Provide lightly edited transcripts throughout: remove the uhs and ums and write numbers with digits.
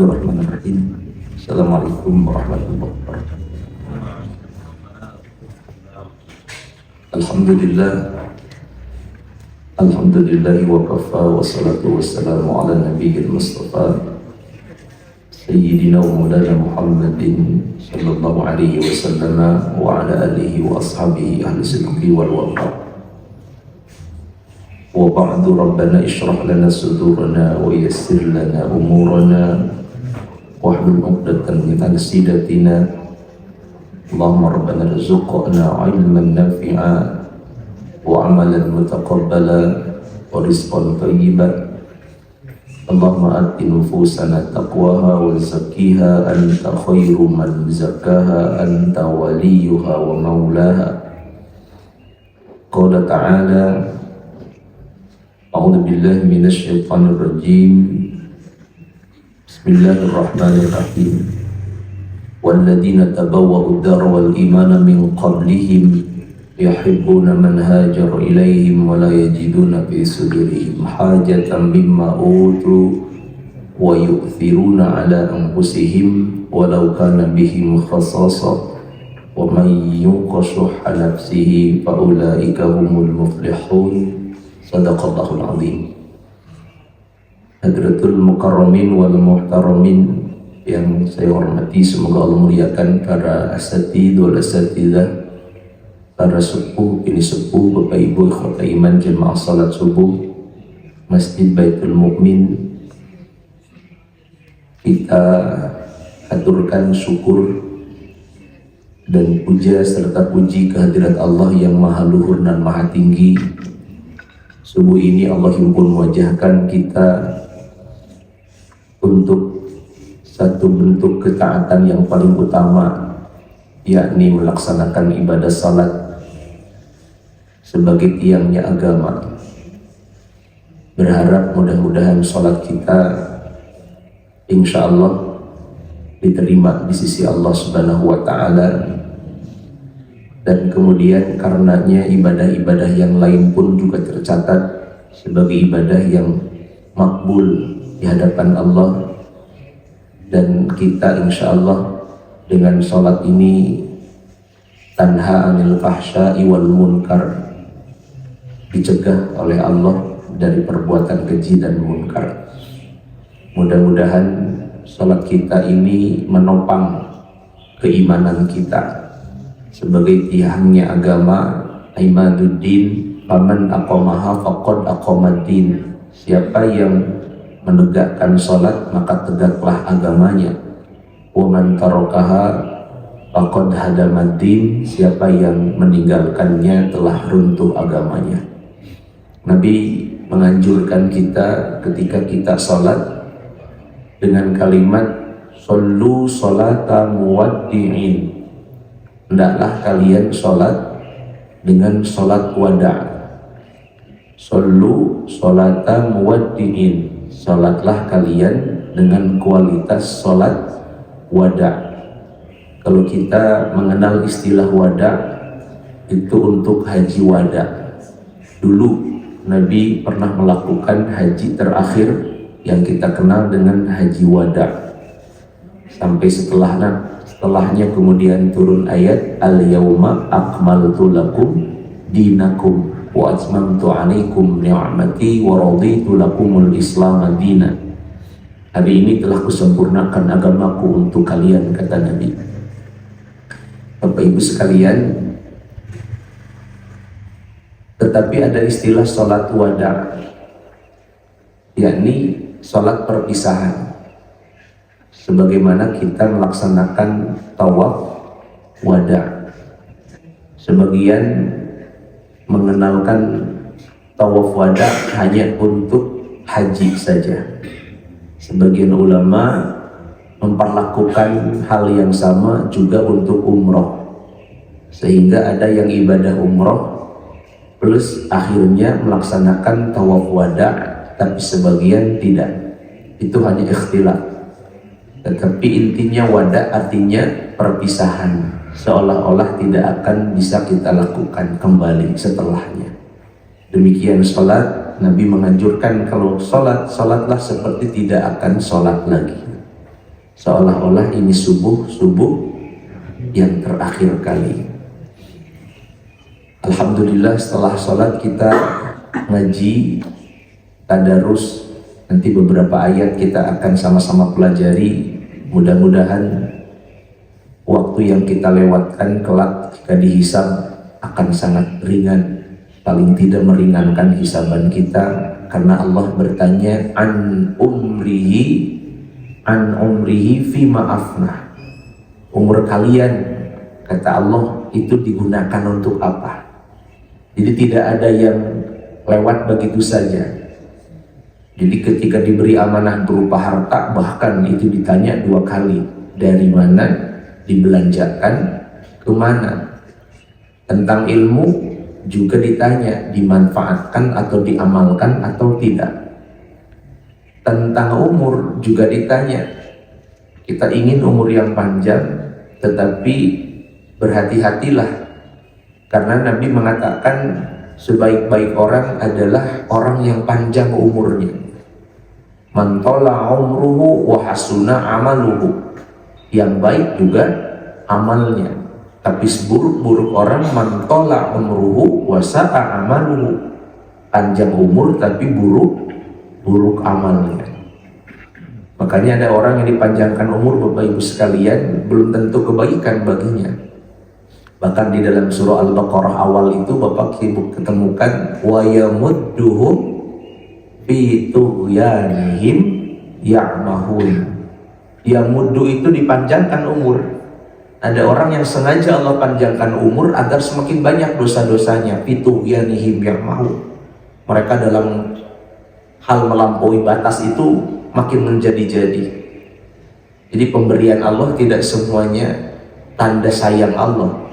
Bismillahirrahmanirrahim. Assalamualaikum warahmatullahi wabarakatuh. Alhamdulillah wa kafa wa salatu wassalamu ala nabiyil mustafa Sayyidina wa maulana Muhammadin sallallahu alaihi wasallam wa ala alihi wa ashabihi ahli sidqi wal wafa. Wa ba'du, rabbana ishrah lana sudurana wa yassir lana umurana wahlul 'uqdatam min alsinatina. Allahumma rabbana rzuqna 'ilman nafi'a wa 'amalan mutaqabbala wa rizqan thayyiban. Allahumma ati nufusana taqwaha wa zakkiha anta khairu man zakkaha anta waliyuha wa maulaha. Qala ta'ala a'udzu billahi minasy syaithanir rajim. Bismillahirrahmanirrahim. Walladzina tabawwa'ud dara wal imana min qablihim yuhibbuna man hajara ilaihim wa la yajiduna fi sudurihim hajatan mimma utu wa yu'thiruna ala anfusihim walau kana bihim khasasah wa man yuqa shuhha nafsihi fa ulaika humul muflihun. Sadaqallahul azim. Hadratul mukarramin wal muhtaramin yang saya hormati, semoga Allah muliakan para asatidz wal asatidzah, para sepuh, ini sepuh, bapak ibu, ikhwata iman, jemaah salat subuh Masjid Baitul Mukmin. Kita aturkan syukur dan puja serta puji kehadirat Allah yang maha luhur dan maha tinggi. Subuh ini Allah himpun mewajahkan kita untuk satu bentuk ketaatan yang paling utama, yakni melaksanakan ibadah salat sebagai tiangnya agama. Berharap mudah-mudahan salat kita insya Allah diterima di sisi Allah Subhanahu wa Ta'ala, dan kemudian karenanya ibadah-ibadah yang lain pun juga tercatat sebagai ibadah yang makbul di hadapan Allah. Dan kita insya Allah dengan sholat ini tanha anil fahsya'i wal munkar, dicegah oleh Allah dari perbuatan keji dan munkar. Mudah-mudahan sholat kita ini menopang keimanan kita sebagai tiangnya agama. Imaduddin faman aqamaha faqad aqamaddin. Siapa yang menegakkan sholat maka tegaklah agamanya. Wa man tarakaha faqad hadamaddin. Siapa yang meninggalkannya telah runtuh agamanya. Nabi menganjurkan kita ketika kita sholat dengan kalimat shollu sholata muwaddi'in. Hendaklah kalian sholat dengan sholat wada'. Shollu sholata muwaddi'in. Sholatlah kalian dengan kualitas sholat wada'. Kalau kita mengenal istilah wada' itu untuk haji wada'. Dulu Nabi pernah melakukan haji terakhir yang kita kenal dengan haji wada'. Sampai setelahnya kemudian turun ayat al-yauma akmaltu lakum dinakum wa atmamtu alaikum ni'mati wa raditu lakumul islam madina. Hari ini telah kusempurnakan agamaku untuk kalian, kata Nabi. Bapak ibu sekalian, tetapi ada istilah sholat wada', yakni sholat perpisahan. Sebagaimana kita melaksanakan tawaf wada', sebagian mengenalkan tawaf wada' hanya untuk haji saja. Sebagian ulama memperlakukan hal yang sama juga untuk umroh, sehingga ada yang ibadah umroh plus akhirnya melaksanakan tawaf wada', tapi sebagian tidak. Itu hanya ikhtilaf. Tetapi intinya wada' artinya perpisahan, seolah-olah tidak akan bisa kita lakukan kembali setelahnya. Demikian sholat, Nabi menganjurkan kalau sholat, sholatlah seperti tidak akan sholat lagi. seolah-olah ini subuh yang terakhir kali. Alhamdulillah setelah sholat kita ngaji, tadarus, nanti beberapa ayat kita akan sama-sama pelajari. Mudah-mudahan waktu yang kita lewatkan kelak jika dihisab akan sangat ringan, paling tidak meringankan hisaban kita, karena Allah bertanya an umrihi fima afnah. Umur kalian, kata Allah, itu digunakan untuk apa? Jadi tidak ada yang lewat begitu saja. Jadi ketika diberi amanah berupa harta, bahkan itu ditanya 2 kali, dari mana dibelanjakan, kemana. Tentang ilmu juga ditanya, dimanfaatkan atau diamalkan atau tidak. Tentang umur juga ditanya, kita ingin umur yang panjang, tetapi berhati-hatilah, karena Nabi mengatakan sebaik-baik orang adalah orang yang panjang umurnya. Man tola umruhu wa hasuna amaluhu. Yang baik juga amalnya. Tapi seburuk-buruk orang man tola umruhu wa sa'a amaluhu. Panjang umur tapi buruk amalnya. Makanya ada orang yang dipanjangkan umur, Bapak Ibu sekalian, belum tentu kebaikan baginya. Bahkan di dalam surah Al-Baqarah awal itu Bapak Ibu ketemukan wa yamudduhum fi tughyanihim ya'mahun. Yamuddu itu dipanjangkan umur. Ada orang yang sengaja Allah panjangkan umur agar semakin banyak dosa-dosanya. Fi tughyanihim ya'mahun. Mereka dalam hal melampaui batas itu makin menjadi-jadi. Jadi pemberian Allah tidak semuanya tanda sayang Allah.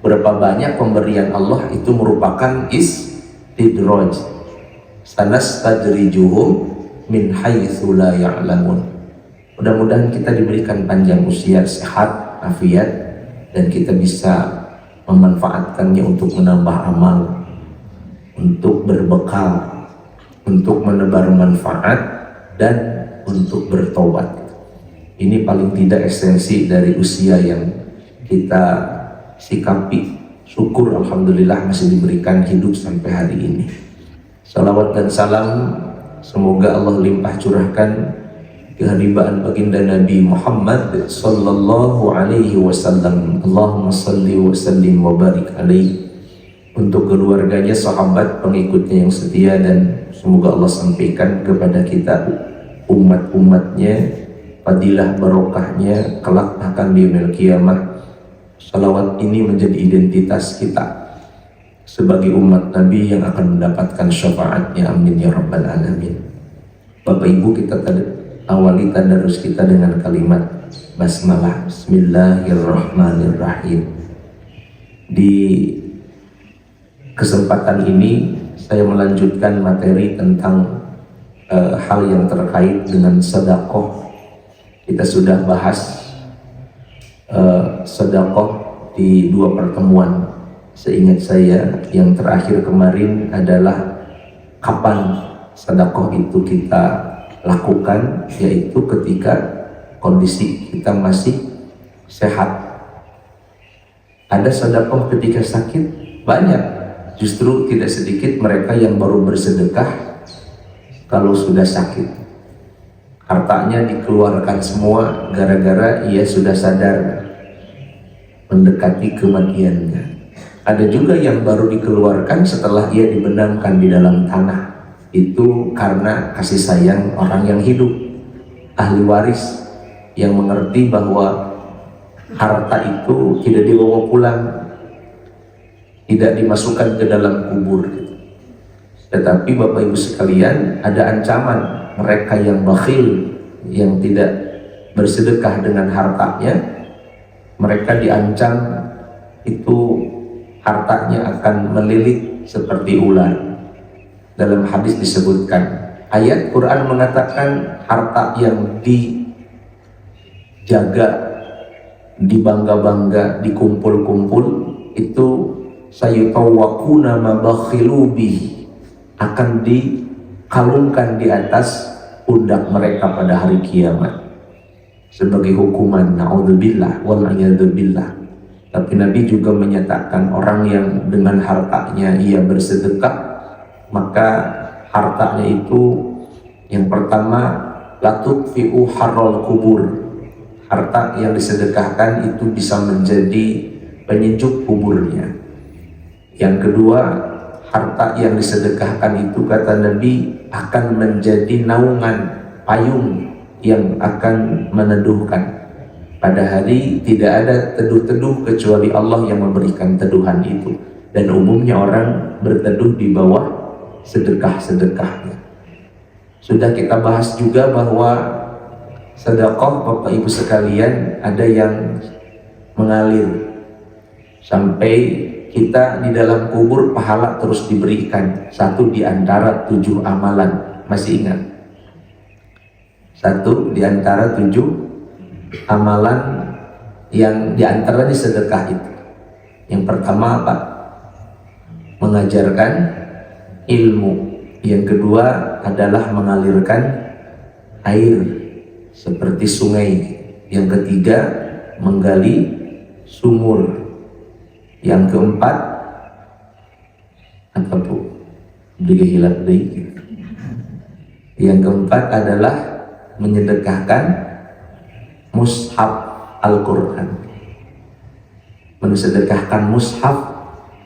Berapa banyak pemberian Allah itu merupakan istidraj. Sanastadrijuhum min haitsu la ya'lamun. Mudah-mudahan kita diberikan panjang usia, sehat, afiat, dan kita bisa memanfaatkannya untuk menambah amal, untuk berbekal, untuk menebar manfaat, dan untuk bertobat. Ini paling tidak esensi dari usia yang kita sikapi. Syukur alhamdulillah masih diberikan hidup sampai hari ini. Salawat dan salam semoga Allah limpah curahkan kehadiran baginda Nabi Muhammad sallallahu alaihi wasallam. Allahumma salli wa sallim wa barik alaihi. Untuk keluarganya, sahabat, pengikutnya yang setia, dan semoga Allah sampaikan kepada kita umat-umatnya fadilah barokahnya kelak akan di yaumil qiyamah. Salawat ini menjadi identitas kita sebagai umat Nabi yang akan mendapatkan syafaatnya, amin ya rabbal alamin. Bapak Ibu, kita awali tadarus kita dengan kalimat basmalah. Bismillahirrahmanirrahim. Di kesempatan ini saya melanjutkan materi tentang hal yang terkait dengan sedekah. Kita sudah bahas sedekah di 2 pertemuan. Seingat saya yang terakhir kemarin adalah kapan sedekah itu kita lakukan, yaitu ketika kondisi kita masih sehat. Ada sedekah ketika sakit, banyak. Justru tidak sedikit mereka yang baru bersedekah kalau sudah sakit. Hartanya dikeluarkan semua gara-gara ia sudah sadar mendekati kematiannya. Ada juga yang baru dikeluarkan setelah ia dibenamkan di dalam tanah. Itu karena kasih sayang orang yang hidup, ahli waris yang mengerti bahwa harta itu tidak dibawa pulang, tidak dimasukkan ke dalam kubur. Tetapi Bapak Ibu sekalian, ada ancaman mereka yang bakhil, yang tidak bersedekah dengan hartanya. Mereka diancam itu hartanya akan melilit seperti ular. Dalam hadis disebutkan, ayat Quran mengatakan harta yang dijaga, dibangga-bangga, dikumpul-kumpul itu sayutawwaquna ma bakhilu bihi, akan dikalungkan di atas pundak mereka pada hari kiamat. sebagai hukuman, naudzubillah wal a'yadzubillah. Tapi Nabi juga menyatakan orang yang dengan hartanya ia bersedekah, maka hartanya itu yang pertama latutfi'u harrol kubur, harta yang disedekahkan itu bisa menjadi penyejuk kuburnya. Yang kedua, harta yang disedekahkan itu kata Nabi akan menjadi naungan, payung yang akan meneduhkan. Pada hari tidak ada teduh-teduh kecuali Allah yang memberikan teduhan itu, dan umumnya orang berteduh di bawah sedekah-sedekahnya. Sudah kita bahas juga bahwa sedekah Bapak Ibu sekalian ada yang mengalir sampai kita di dalam kubur pahala terus diberikan. Satu di antara 7 amalan, masih ingat? Satu di antara 7 amalan yang diantaranya sedekah itu. Yang pertama apa? Mengajarkan ilmu. Yang kedua adalah mengalirkan air seperti sungai. Yang ketiga menggali sumur. Yang keempat apa bu? Yang keempat adalah menyedekahkan mushaf Al-Quran, mensedekahkan mushaf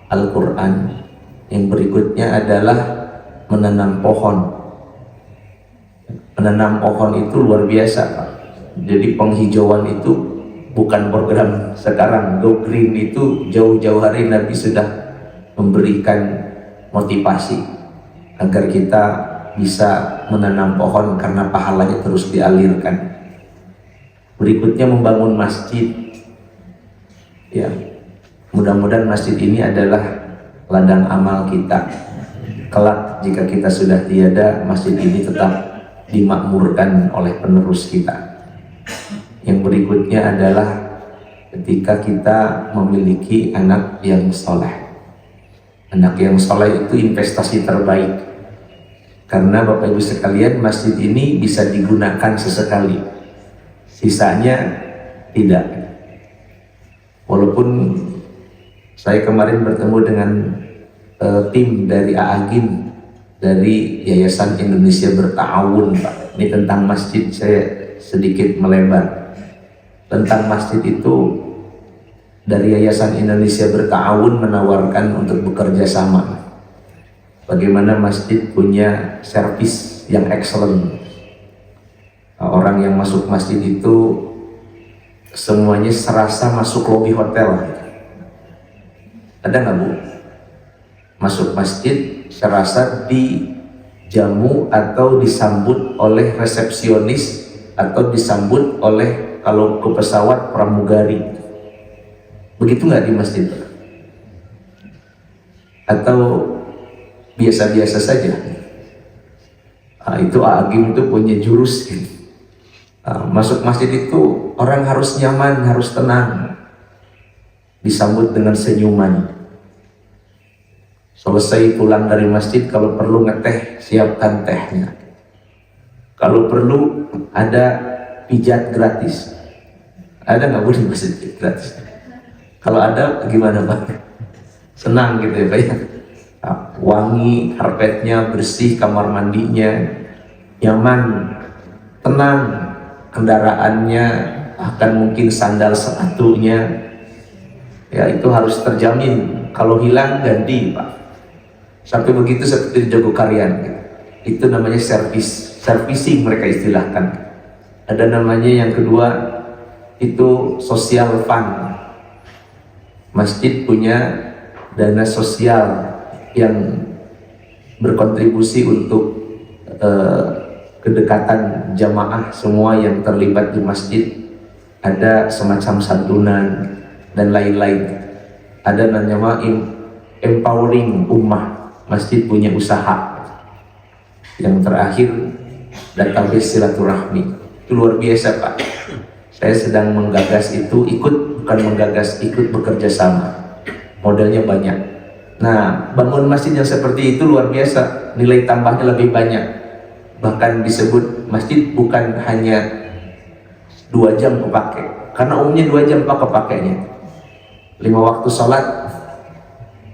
Al-Quran. Yang berikutnya adalah menanam pohon. Menanam pohon itu luar biasa Pak. Jadi penghijauan itu bukan program sekarang. Go Green itu jauh-jauh hari Nabi sudah memberikan motivasi agar kita bisa menanam pohon karena pahalanya terus dialirkan. Berikutnya membangun masjid. Ya, mudah-mudahan masjid ini adalah ladang amal kita. Kelak jika kita sudah tiada, masjid ini tetap dimakmurkan oleh penerus kita. Yang berikutnya adalah ketika kita memiliki anak yang soleh. Anak yang soleh itu investasi terbaik, karena Bapak Ibu sekalian masjid ini bisa digunakan sesekali, sisanya tidak. Walaupun saya kemarin bertemu dengan tim dari Aagin, dari Yayasan Indonesia Berta'awun Pak. Ini tentang masjid, saya sedikit melebar. Tentang masjid itu, dari Yayasan Indonesia Berta'awun menawarkan untuk bekerja sama. Bagaimana masjid punya servis yang excellent. Orang yang masuk masjid itu semuanya serasa masuk lobi hotel. Ada nggak bu? Masuk masjid serasa dijamu atau disambut oleh resepsionis, atau disambut oleh kalau ke pesawat pramugari. Begitu nggak di masjid? Atau biasa-biasa saja? Itu Agim itu punya jurus gitu. Masuk masjid itu orang harus nyaman, harus tenang, disambut dengan senyuman. Selesai pulang dari masjid, kalau perlu ngeteh, siapkan tehnya. Kalau perlu ada pijat gratis. Ada nggak bu di masjid gratis? Kalau ada gimana Pak? Senang gitu ya Pak ya? Wangi, karpetnya bersih, kamar mandinya nyaman, tenang, kendaraannya akan mungkin sandal sepatunya ya itu harus terjamin. Kalau hilang ganti Pak. Sampai begitu seperti di Jogokarian gitu. Itu namanya servicing mereka istilahkan. Ada namanya yang kedua itu social fund. Masjid punya dana sosial yang berkontribusi untuk kedekatan jamaah semua yang terlibat di masjid. Ada semacam santunan dan lain-lain. Ada namanya empowering ummah. Masjid punya usaha. Yang terakhir database silaturahmi. Itu luar biasa Pak. Saya sedang menggagas itu, bukan menggagas, ikut bekerja sama. Modalnya banyak. Nah, bangun masjid yang seperti itu luar biasa, nilai tambahnya lebih banyak. Bahkan disebut masjid bukan hanya 2 jam kepake, karena umumnya 2 jam pak kepakainya. 5 waktu sholat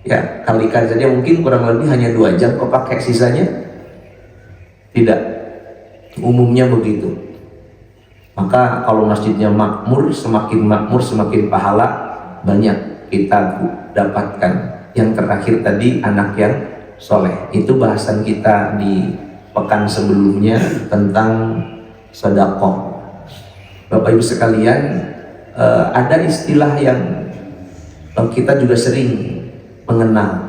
ya kalikan saja mungkin kurang lebih hanya 2 jam kepake, sisanya tidak. Umumnya begitu. Maka kalau masjidnya makmur semakin pahala banyak kita dapatkan. Yang terakhir tadi anak yang soleh, itu bahasan kita di pekan sebelumnya tentang sedekah. Bapak Ibu sekalian, ada istilah yang kita juga sering mengenal,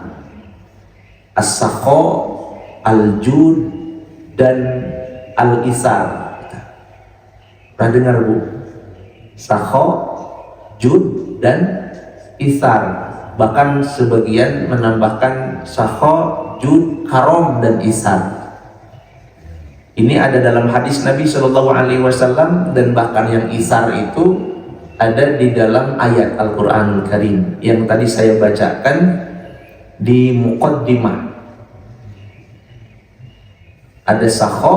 as-sakho, al-jud, dan al-isar. Pernah dengar Bu? Sakho, jud, dan isar. Bahkan sebagian menambahkan sakho, jud, karom, dan isar. Ini ada dalam hadis Nabi Shallallahu Alaihi Wasallam, dan bahkan yang isar itu ada di dalam ayat Al-Quranul Karim yang tadi saya bacakan di muqaddimah. Ada sakho,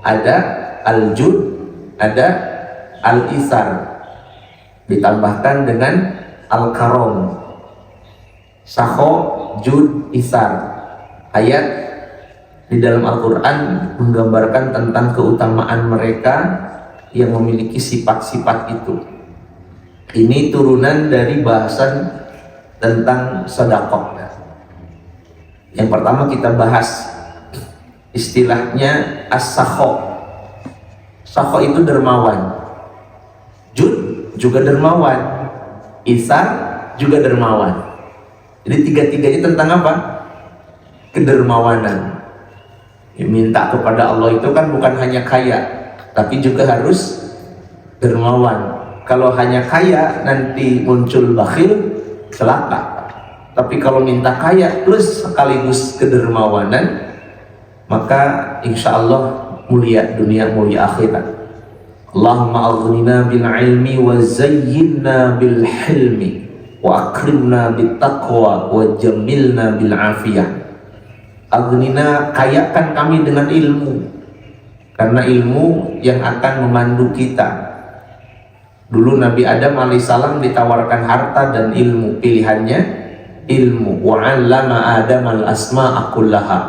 ada al-jud, ada al-isar, ditambahkan dengan al-karom. Sakho, jud, isar. Ayat di dalam Al-Quran menggambarkan tentang keutamaan mereka yang memiliki sifat-sifat itu. Ini turunan dari bahasan tentang sedekah. Yang pertama kita bahas istilahnya as-sakho. Sakho itu dermawan, jud juga dermawan, isar juga dermawan. Jadi tiga-tiganya tentang apa? Kedermawanan. Minta kepada Allah itu kan bukan hanya kaya, tapi juga harus dermawan. Kalau hanya kaya nanti muncul bakhil, celaka. Tapi kalau minta kaya plus sekaligus kedermawanan, maka insya Allah mulia dunia, mulia akhirat. Allahumma aghnina bil ilmi wa zayyinna bil hilmi wa akrimna bit taqwa wa jamilna bil afiyah. Aghnina, kayakan kami dengan ilmu, karena ilmu yang akan memandu kita. Dulu Nabi Adam alaihissalam ditawarkan harta dan ilmu, pilihannya ilmu. Wa 'allama Adam al-asma'a kullaha.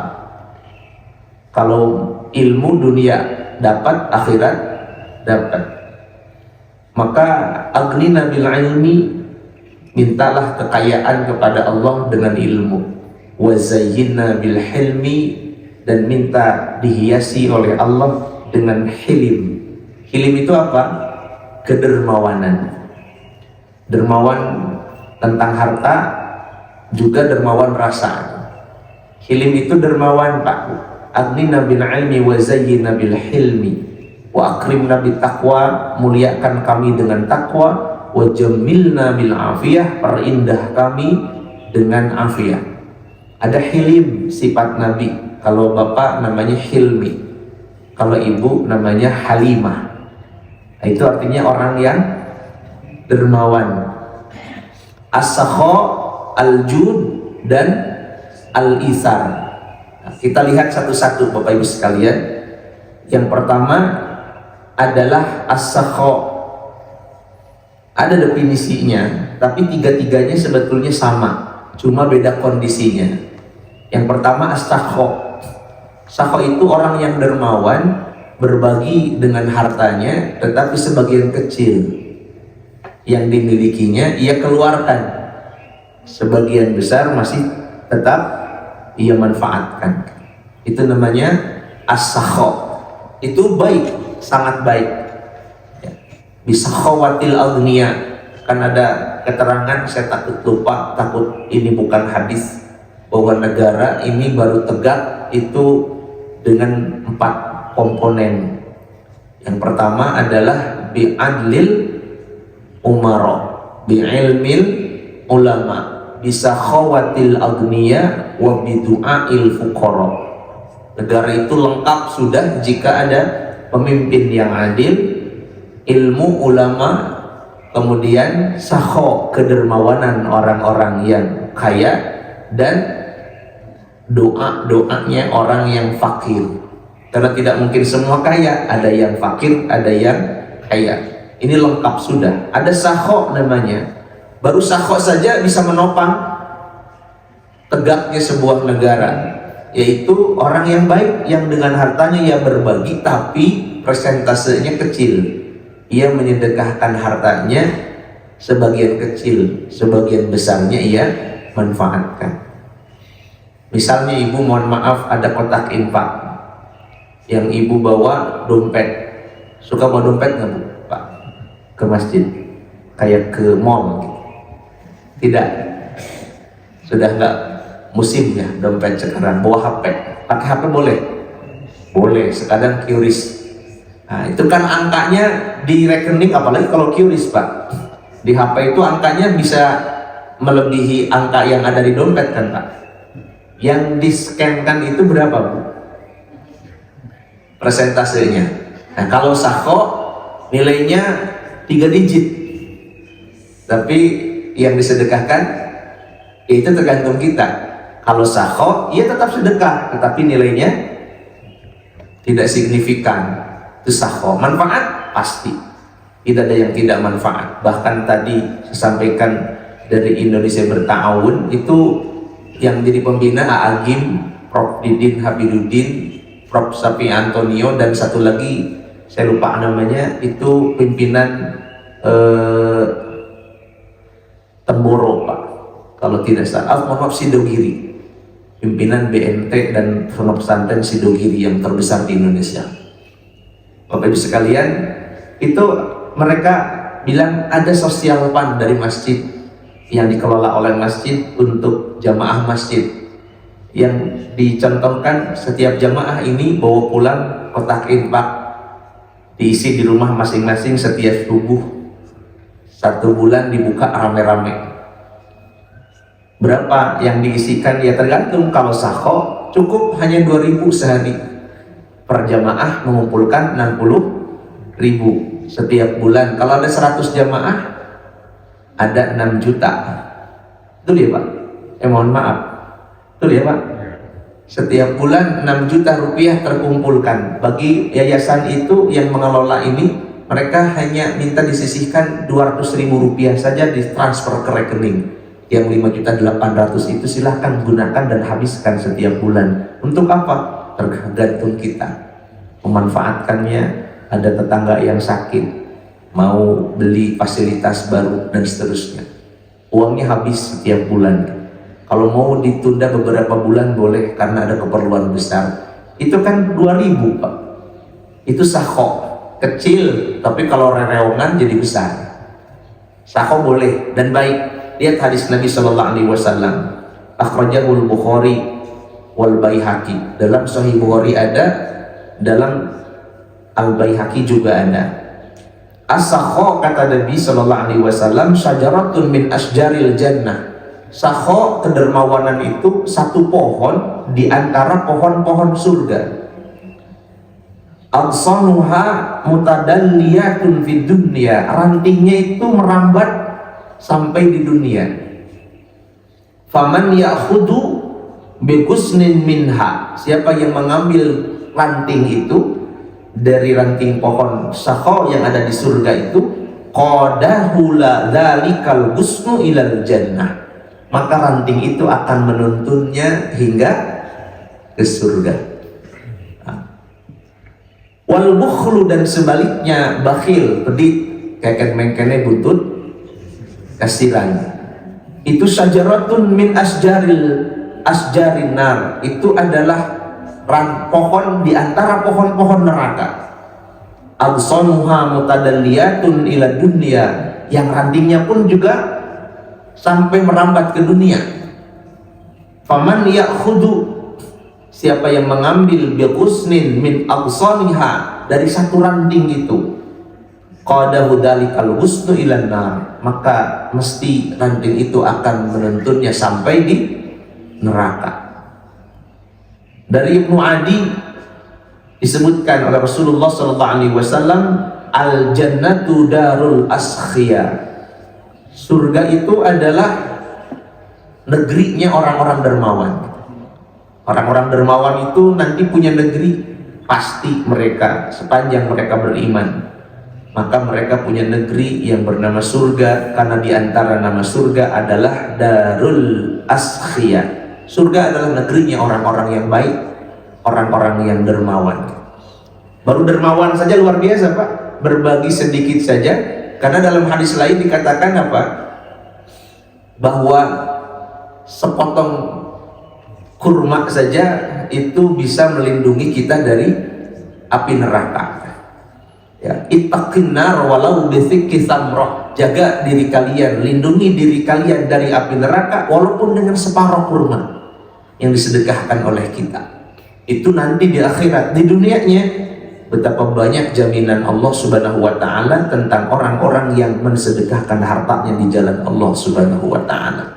Kalau ilmu dunia dapat, akhirat dapat. Maka aghnina bil ilmi, mintalah kekayaan kepada Allah dengan ilmu. Wa zayyinna bil hilmi, dan minta dihiasi oleh Allah dengan hilim. Hilim itu apa? Kedermawanan. Dermawan tentang harta, juga dermawan rasa. Hilim itu dermawan Pak. Aghnina bil ilmi wa zayyinna bil hilmi wa akrimna bit taqwa, muliakan kami dengan takwa, wa jamilna bil afiyah, perindah kami dengan afiyah. Ada hilim, sifat Nabi. Kalau bapak namanya Hilmi, kalau ibu namanya Halimah. Nah, itu artinya orang yang dermawan. As-sakho, al-jud, dan al-isar. Nah, kita lihat satu-satu Bapak Ibu sekalian. Yang pertama adalah as-sakho. Ada definisinya, tapi tiga-tiganya sebetulnya sama, cuma beda kondisinya. Yang pertama as-sakho. Sakho itu orang yang dermawan, berbagi dengan hartanya, tetapi sebagian kecil yang dimilikinya ia keluarkan, sebagian besar masih tetap ia manfaatkan. Itu namanya as-sakho. Itu baik, sangat baik. Bisakhawatil aghniya, kan ada keterangan, saya takut lupa, takut ini bukan hadis, bahwa negara ini baru tegak itu dengan 4 komponen. Yang pertama adalah bi'adlil umara, bi'ilmil ulama, bisakhawatil aghniya, wa bidu'ail fuqara. Negara itu lengkap sudah jika ada pemimpin yang adil, ilmu ulama, kemudian sakho, kedermawanan orang-orang yang kaya, dan doa-doanya orang yang fakir. Karena tidak mungkin semua kaya, ada yang fakir, ada yang kaya. Ini lengkap sudah. Ada sakho namanya. Baru sakho saja bisa menopang tegaknya sebuah negara, yaitu orang yang baik yang dengan hartanya ia berbagi tapi persentasenya kecil. Ia menyedekahkan hartanya sebagian kecil, sebagian besarnya ia manfaatkan. Misalnya ibu, mohon maaf, ada kotak infak yang ibu bawa dompet. Suka bawa dompet nggak bu, Pak? Ke masjid, kayak ke mall gitu. Tidak, sudah nggak musimnya dompet sekarang. Bawa HP, pakai HP boleh? Boleh, sekadang QRIS. Nah, itu kan angkanya di rekening, apalagi kalau QRIS Pak, di HP itu angkanya bisa melebihi angka yang ada di dompet kan Pak. Yang di scan kan itu berapa Bu? Persentasenya. Nah kalau sakho nilainya 3 digit, tapi yang disedekahkan itu tergantung kita. Kalau sakho ia tetap sedekah, tetapi nilainya tidak signifikan. Itu sakho. Manfaat pasti tidak ada yang tidak manfaat. Bahkan tadi saya sampaikan dari Indonesia Berta'awun itu yang jadi pembina Aagim, Prof Didin Habibudin, Prof Sapi Antonio, dan satu lagi saya lupa namanya, itu pimpinan Temboro Pak, kalau tidak salah, maaf Sidogiri, pimpinan BNT dan Pondok Pesantren Sidogiri yang terbesar di Indonesia. Bapak Ibu sekalian, itu mereka bilang ada sosial fund dari masjid yang dikelola oleh masjid untuk jamaah masjid, yang dicontohkan setiap jamaah ini bawa pulang kotak infak, diisi di rumah masing-masing setiap subuh, 1 bulan dibuka rame-rame. Berapa yang diisikan ya tergantung. Kalau sakho cukup hanya 2.000 sehari, per jamaah mengumpulkan 60.000 setiap bulan. Kalau ada 100 jamaah ada 6 juta. Betul ya Pak? Mohon maaf, betul ya Pak? Setiap bulan 6 juta rupiah terkumpulkan. Bagi yayasan itu yang mengelola ini, mereka hanya minta disisihkan 200.000 rupiah saja ditransfer ke rekening. Yang 5.800.000 itu silahkan gunakan dan habiskan setiap bulan. Untuk apa? Tergantung kita memanfaatkannya. Ada tetangga yang sakit, mau beli fasilitas baru dan seterusnya, uangnya habis setiap bulan. Kalau mau ditunda beberapa bulan boleh karena ada keperluan besar. Itu kan 2.000 Pak. Itu sakho kecil, tapi kalau rereongan jadi besar. Sakho boleh dan baik. Lihat hadis Nabi Shallallahu Alaihi Wasallam, akhrajahul Bukhari wal Baihaqi. Dalam Sahih Bukhari ada, dalam Al Baihaqi juga ada. As-sakho, kata Nabi Shallallahu Alaihi Wasallam, syajaratun min asjaril jannah. Sakho, kedermawanan itu satu pohon di antara pohon-pohon surga. Al-sanuha mutadalliyatun fid dunya. Rantingnya itu merambat sampai di dunia. Faman ya'khudu biqusnin minha. Siapa yang mengambil ranting itu dari ranting pohon sakho yang ada di surga itu, qadahula dzalikal gusnu ilal jannah, maka ranting itu akan menuntunnya hingga ke surga. Wal bukhlu, dan sebaliknya bakhil, pedit, keket mengkene buntut kasiran, itu syajaratun min asjarin nar. Itu adalah pohon di antara pohon-pohon neraka. Absanuha mutadalliyatun ila dunya, yang rantingnya pun juga sampai merambat ke dunia. Faman ya'khudu, siapa yang mengambil biqusnin min absaniha, dari satu ranting itu, qadahu dalikal husnu ilan nar, maka mesti ranting itu akan menuntunnya sampai di neraka. Dari Ibnu Adi disebutkan oleh Rasulullah SAW, al jannatu darul askhiyah. Surga itu adalah negerinya orang-orang dermawan. Orang-orang dermawan itu nanti punya negeri pasti mereka sepanjang mereka beriman. maka mereka punya negeri yang bernama surga, karena di antara nama surga adalah Darul Askhiyah. Surga adalah negerinya orang-orang yang baik, orang-orang yang dermawan. Baru dermawan saja luar biasa Pak, berbagi sedikit saja, karena dalam hadis lain dikatakan apa? Bahwa sepotong kurma saja itu bisa melindungi kita dari api neraka. Ya, ittaqin nar walau bisikki samroh. Jaga diri kalian, lindungi diri kalian dari api neraka walaupun dengan separuh kurma yang disedekahkan oleh kita. Itu nanti di akhirat. Di dunianya betapa banyak jaminan Allah Subhanahu wa taala tentang orang-orang yang mensedekahkan hartanya di jalan Allah Subhanahu wa taala.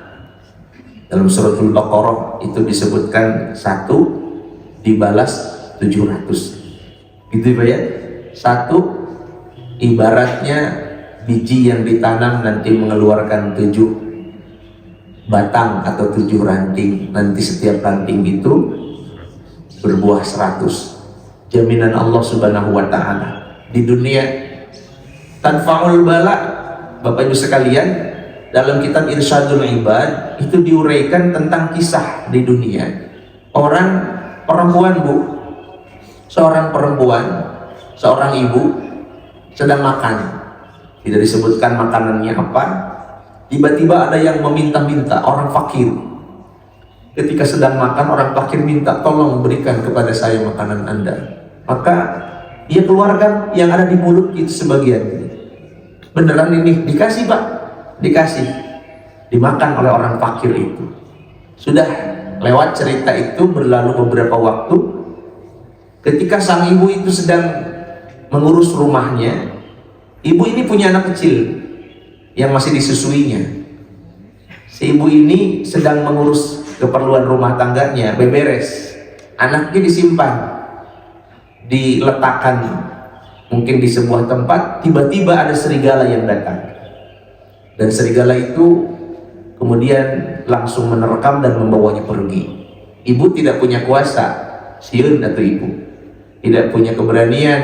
Dalam suratul Baqarah itu disebutkan 1 dibalas 700. Gitu Pak ya. 1 ibaratnya biji yang ditanam nanti mengeluarkan 7 batang atau 7 ranting. Nanti setiap ranting itu berbuah 100. Jaminan Allah Subhanahu wa taala. Di dunia tanfa'ul bala, Bapak Ibu sekalian, dalam kitab Irsyadul Ibad itu diuraikan tentang kisah di dunia. Orang perempuan Bu, seorang perempuan, seorang ibu sedang makan, tidak disebutkan makanannya apa. Tiba-tiba ada yang meminta-minta, orang fakir. Ketika sedang makan, orang fakir minta, tolong berikan kepada saya makanan Anda. Maka dia keluarkan yang ada di mulut itu sebagian. Beneran ini dikasih Pak, dikasih, dimakan oleh orang fakir itu. Sudah lewat cerita itu, berlalu beberapa waktu. Ketika sang ibu itu sedang mengurus rumahnya, ibu ini punya anak kecil yang masih disusuinya. Si ibu ini sedang mengurus keperluan rumah tangganya, beberes. Anaknya disimpan, diletakkan mungkin di sebuah tempat. Tiba-tiba ada serigala yang datang, dan serigala itu kemudian langsung menerkam dan membawanya pergi. Ibu tidak punya kuasa, sieun atau ibu tidak punya keberanian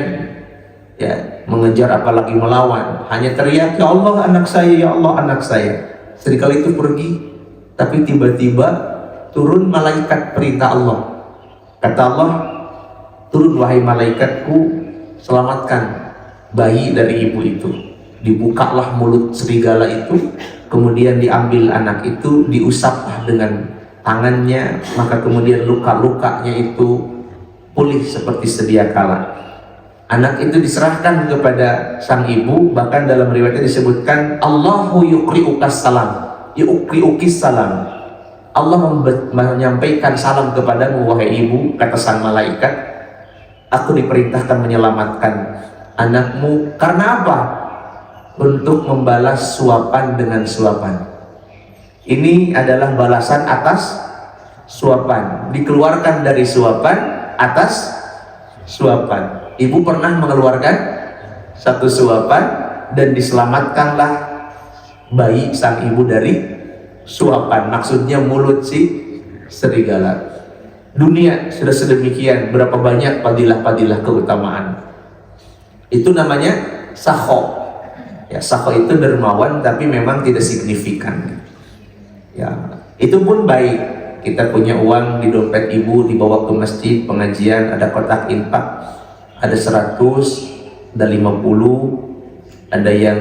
ya mengejar apalagi melawan, hanya teriak, ya Allah anak saya, ya Allah anak saya. Serigala itu pergi, tapi tiba-tiba turun malaikat perintah Allah. Kata Allah, turun wahai malaikatku, selamatkan bayi dari ibu itu. Dibukalah mulut serigala itu, kemudian diambil anak itu, diusaplah dengan tangannya, maka kemudian luka-lukanya itu pulih seperti sedia kala. Anak itu diserahkan kepada sang ibu, bahkan dalam riwayatnya disebutkan Allahu yuqri'ukas salam, yuqri'ukis salam. Allah menyampaikan salam kepadamu wahai ibu, kata sang malaikat. Aku diperintahkan menyelamatkan anakmu karena apa? Untuk membalas suapan dengan suapan. Ini adalah balasan atas suapan, dikeluarkan dari suapan atas suapan. Ibu pernah mengeluarkan satu suapan dan diselamatkanlah bayi sang ibu dari suapan, maksudnya mulut si serigala. Dunia sudah sedemikian, berapa banyak fadilah-fadilah keutamaan. Itu namanya sakho. Ya, sakho itu dermawan tapi memang tidak signifikan. Ya, itu pun baik. Kita punya uang di dompet ibu, dibawa ke masjid pengajian, ada kotak infak, ada 100, ada 50, ada yang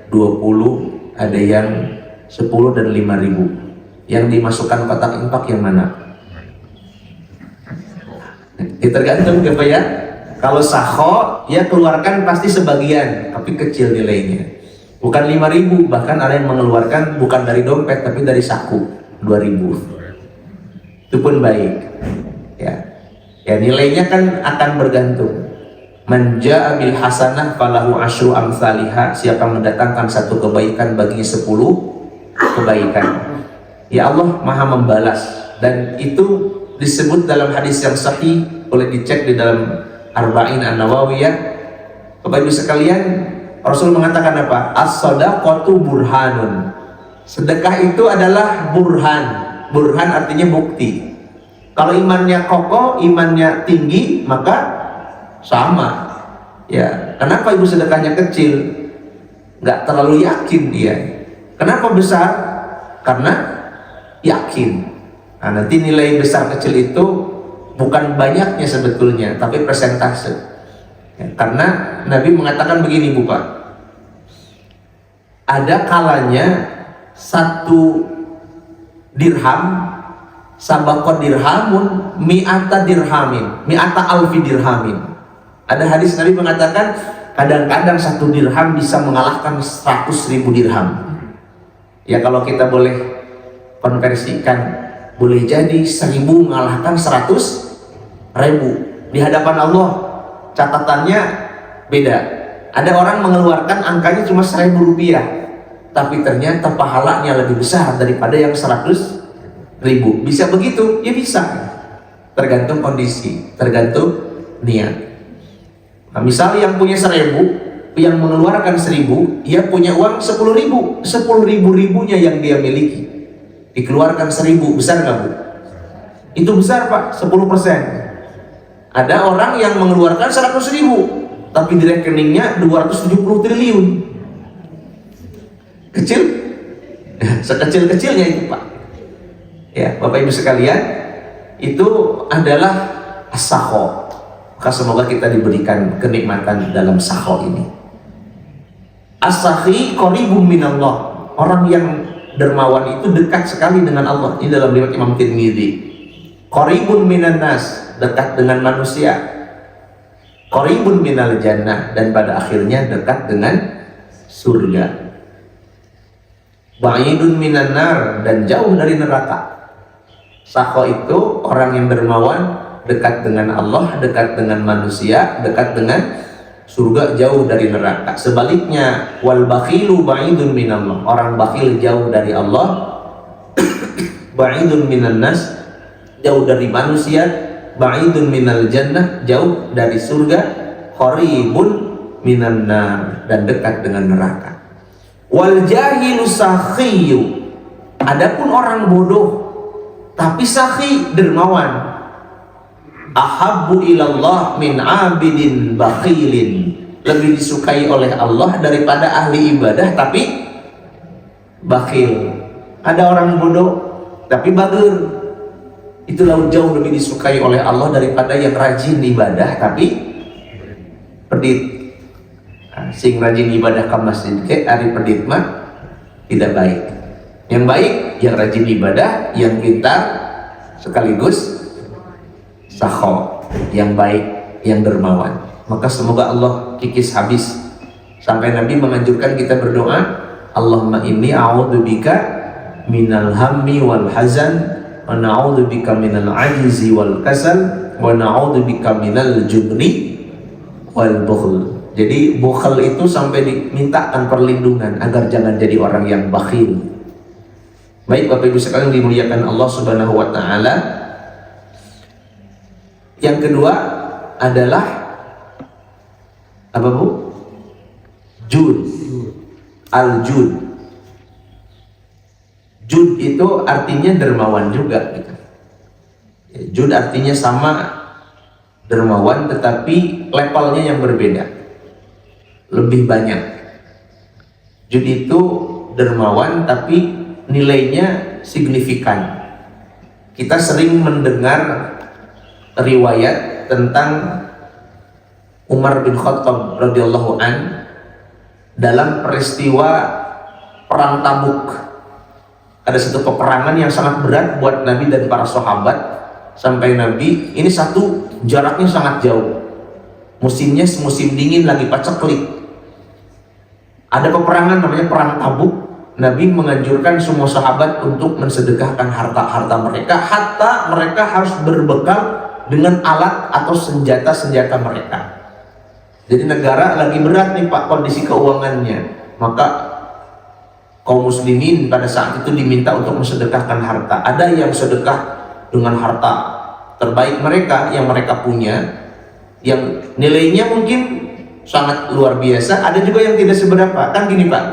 20, ada yang 10 dan 5.000. Yang dimasukkan kotak infak yang mana? Tergantung apa ya. Kalau sakho, ya keluarkan pasti sebagian, tapi kecil nilainya. Bukan 5.000, bahkan ada yang mengeluarkan bukan dari dompet, tapi dari saku, 2.000. Itu pun baik. Ya nilainya kan akan bergantung. Man jaa bil hasanah falahu asyru amsalihha. Siapa mendatangkan satu kebaikan baginya 10 kebaikan. Ya Allah Maha membalas, dan itu disebut dalam hadis yang sahih, boleh dicek di dalam Arba'in An-Nawawiyah. Bapak Ibu sekalian, Rasul mengatakan apa? As-shadaqatu burhanun. Sedekah itu adalah burhan. Burhan artinya bukti. Kalau imannya kokoh, imannya tinggi, maka sama. Ya, kenapa ibu sedekahnya kecil? Nggak terlalu yakin dia. Kenapa besar? Karena yakin. Nah, nanti nilai besar kecil itu bukan banyaknya sebetulnya, tapi persentase. Ya, karena Nabi mengatakan begini, Bu Pak. Ada kalanya 1 dirham sabaqat dirhamun mi'ata dirhamin, mi'ata alfi dirhamin. Ada hadis Nabi mengatakan kadang-kadang 1 dirham bisa mengalahkan 100.000 dirham. Ya kalau kita boleh konversikan, boleh jadi 1.000 mengalahkan 100.000 di hadapan Allah. Catatannya beda. Ada orang mengeluarkan angkanya cuma 1.000 rupiah, tapi ternyata pahalanya lebih besar daripada yang 100.000. Bisa begitu? Ya bisa. Tergantung kondisi, tergantung niat. Nah, misal yang punya 1.000, yang mengeluarkan 1.000, ia punya uang 10.000, 10.000-ribunya yang dia miliki, dikeluarkan 1.000, besar nggak Bu? Itu besar Pak, 10%. Ada orang yang mengeluarkan 100.000, tapi di rekeningnya 270 triliun. Kecil? Sekecil-kecilnya itu Pak. Ya, Bapak Ibu sekalian, itu adalah as-sakho. Maka semoga kita diberikan kenikmatan dalam sakho ini. As-sakhi qaribun minallah. Orang yang dermawan itu dekat sekali dengan Allah. Ini dalam riwayat Imam Tirmidzi. Qaribun minan nas, dekat dengan manusia. Qaribun minal jannah, dan pada akhirnya dekat dengan surga. Ba'idun minan nar, dan jauh dari neraka. Sakho itu orang yang dermawan, dekat dengan Allah, dekat dengan manusia, dekat dengan surga, jauh dari neraka. Sebaliknya, wal bakhilu ba'idun minallah. Orang bakhil jauh dari Allah, ba'idun minan nas, jauh dari manusia, ba'idun minal jannah, jauh dari surga, qaribun minan nar, dan dekat dengan neraka. Wal jahilu sakhiyu. Adapun orang bodoh tapi sakhi, dermawan, ahabbu ilallah min abidin bakhilin. Lebih disukai oleh Allah daripada ahli ibadah tapi bakhil. Ada orang bodoh tapi bakhil, itulah jauh lebih disukai oleh Allah daripada yang rajin ibadah tapi pedit. Sing rajin ibadah ke masjid ke ari pedit mah tidak baik. Yang baik yang rajin ibadah, yang pintar, sekaligus sakho, yang baik, yang dermawan. Maka semoga Allah kikis habis sampai Nabi menganjurkan kita berdoa, Allahumma inni a'udzubika minal hammi wal hazan, wa na'udzubika minal ajzi wal kasal, wa na'udzubika minal jubni wal bukhl. Jadi bukhl itu sampai dimintakan perlindungan agar jangan jadi orang yang bakhil. Baik Bapak Ibu sekalian dimuliakan Allah Subhanahu wa taala. Yang kedua adalah apa Bu? Jud. Al-jud. Jud itu artinya dermawan juga gitu. Jud artinya sama, dermawan, tetapi levelnya yang berbeda, lebih banyak. Jud itu dermawan tapi nilainya signifikan. Kita sering mendengar riwayat tentang Umar bin Khattab radhiyallahu an dalam peristiwa perang Tabuk. Ada satu peperangan yang sangat berat buat Nabi dan para sahabat, sampai Nabi ini satu jaraknya sangat jauh. Musimnya musim dingin lagi paceklik. Ada peperangan namanya perang Tabuk. Nabi menganjurkan semua sahabat untuk mensedekahkan harta-harta mereka, hatta mereka harus berbekal dengan alat atau senjata-senjata mereka. Jadi negara lagi berat nih Pak kondisi keuangannya, maka kaum muslimin pada saat itu diminta untuk mensedekahkan harta. Ada yang sedekah dengan harta terbaik mereka yang mereka punya, yang nilainya mungkin sangat luar biasa. Ada juga yang tidak seberapa. Kan gini Pak,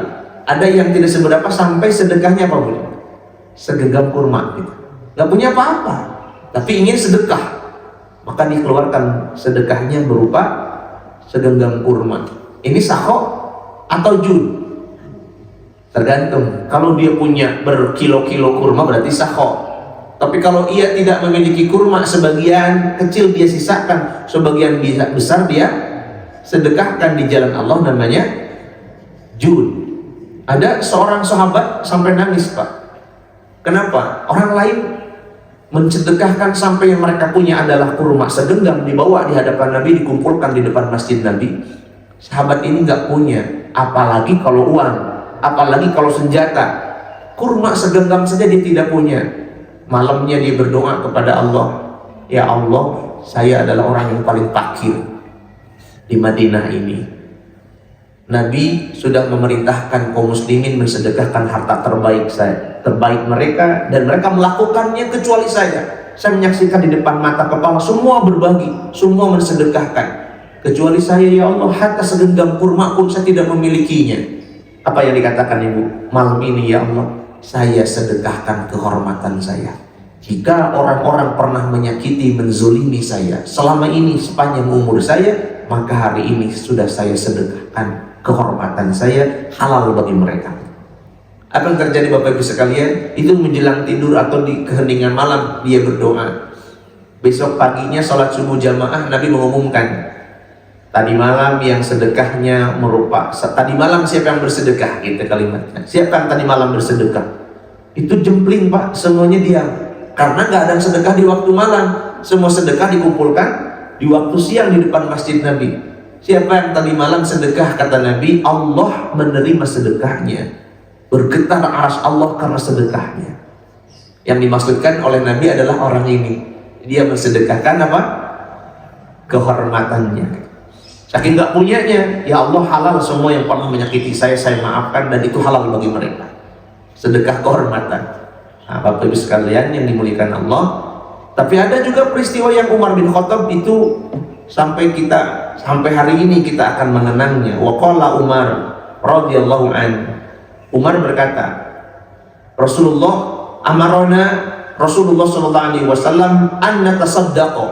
ada yang tidak seberapa sampai sedekahnya apa Bu? Segenggam kurma gitu. Gak punya apa-apa, tapi ingin sedekah. Maka dikeluarkan sedekahnya berupa segenggam kurma. Ini sakho atau jud? Tergantung. Kalau dia punya berkilo-kilo kurma berarti sakho. Tapi kalau ia tidak memiliki kurma, sebagian kecil dia sisakan, sebagian besar dia sedekahkan di jalan Allah, namanya jud. Ada seorang sahabat sampai nangis, Pak. Kenapa? Orang lain mensedekahkan sampai yang mereka punya adalah kurma segenggam, dibawa di hadapan Nabi, dikumpulkan di depan masjid Nabi. Sahabat ini nggak punya, apalagi kalau uang, apalagi kalau senjata. Kurma segenggam saja dia tidak punya. Malamnya dia berdoa kepada Allah, ya Allah, saya adalah orang yang paling fakir di Madinah ini. Nabi sudah memerintahkan kaum muslimin mensedekahkan harta terbaik mereka, dan mereka melakukannya kecuali saya. Saya menyaksikan di depan mata kepala semua berbagi, semua mensedekahkan, kecuali saya, ya Allah, harta segenggam kurma pun saya tidak memilikinya. Apa yang dikatakan ibu? Malam ini ya Allah, saya sedekahkan kehormatan saya. Jika orang-orang pernah menyakiti, menzolimi saya selama ini sepanjang umur saya, maka hari ini sudah saya sedekahkan kehormatan saya, halal bagi mereka. Apa yang terjadi Bapak Ibu sekalian? Itu menjelang tidur atau di keheningan malam dia berdoa. Besok paginya sholat subuh jamaah, Nabi mengumumkan, tadi malam yang sedekahnya tadi malam siapa yang bersedekah, gitu kalimatnya. Siapa yang tadi malam bersedekah? Itu jempling, Pak, semuanya diam. Karena nggak ada yang sedekah di waktu malam, semua sedekah dikumpulkan di waktu siang di depan masjid Nabi. Siapa yang tadi malam sedekah, kata Nabi, Allah menerima sedekahnya, bergetar arsy Allah karena sedekahnya. Yang dimaksudkan oleh Nabi adalah orang ini, dia mensedekahkan apa? Kehormatannya. Saking nggak punyanya, ya Allah, halal semua yang pernah menyakiti saya maafkan, dan itu halal bagi mereka. Sedekah kehormatan. Nah, Bapak Ibu sekalian yang dimuliakan Allah. Tapi ada juga peristiwa yang Umar bin Khattab itu sampai hari ini kita akan mengenangnya. Wa qala Umar radhiyallahu an. Umar berkata, Rasulullah sallallahu alaihi wasallam an natasaddaqa.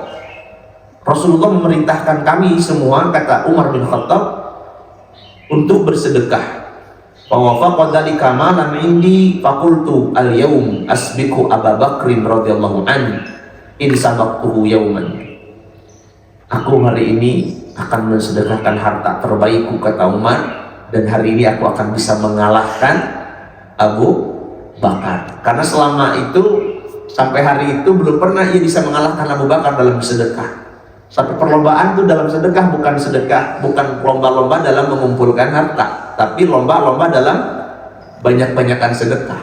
Rasulullah memerintahkan kami semua, kata Umar bin Khattab, untuk bersedekah. Fawafaqa dzalika malan indi faqultu al-yaum asbiqu Abu Bakrin radhiyallahu an in sabaqtuhu yauman. Aku hari ini akan mensedekahkan harta terbaikku, kata Umar, dan hari ini aku akan bisa mengalahkan Abu Bakar. Karena selama itu, sampai hari itu belum pernah ia bisa mengalahkan Abu Bakar dalam sedekah. Sampai perlombaan itu dalam sedekah, bukan lomba-lomba dalam mengumpulkan harta, tapi lomba-lomba dalam banyak-banyakan sedekah.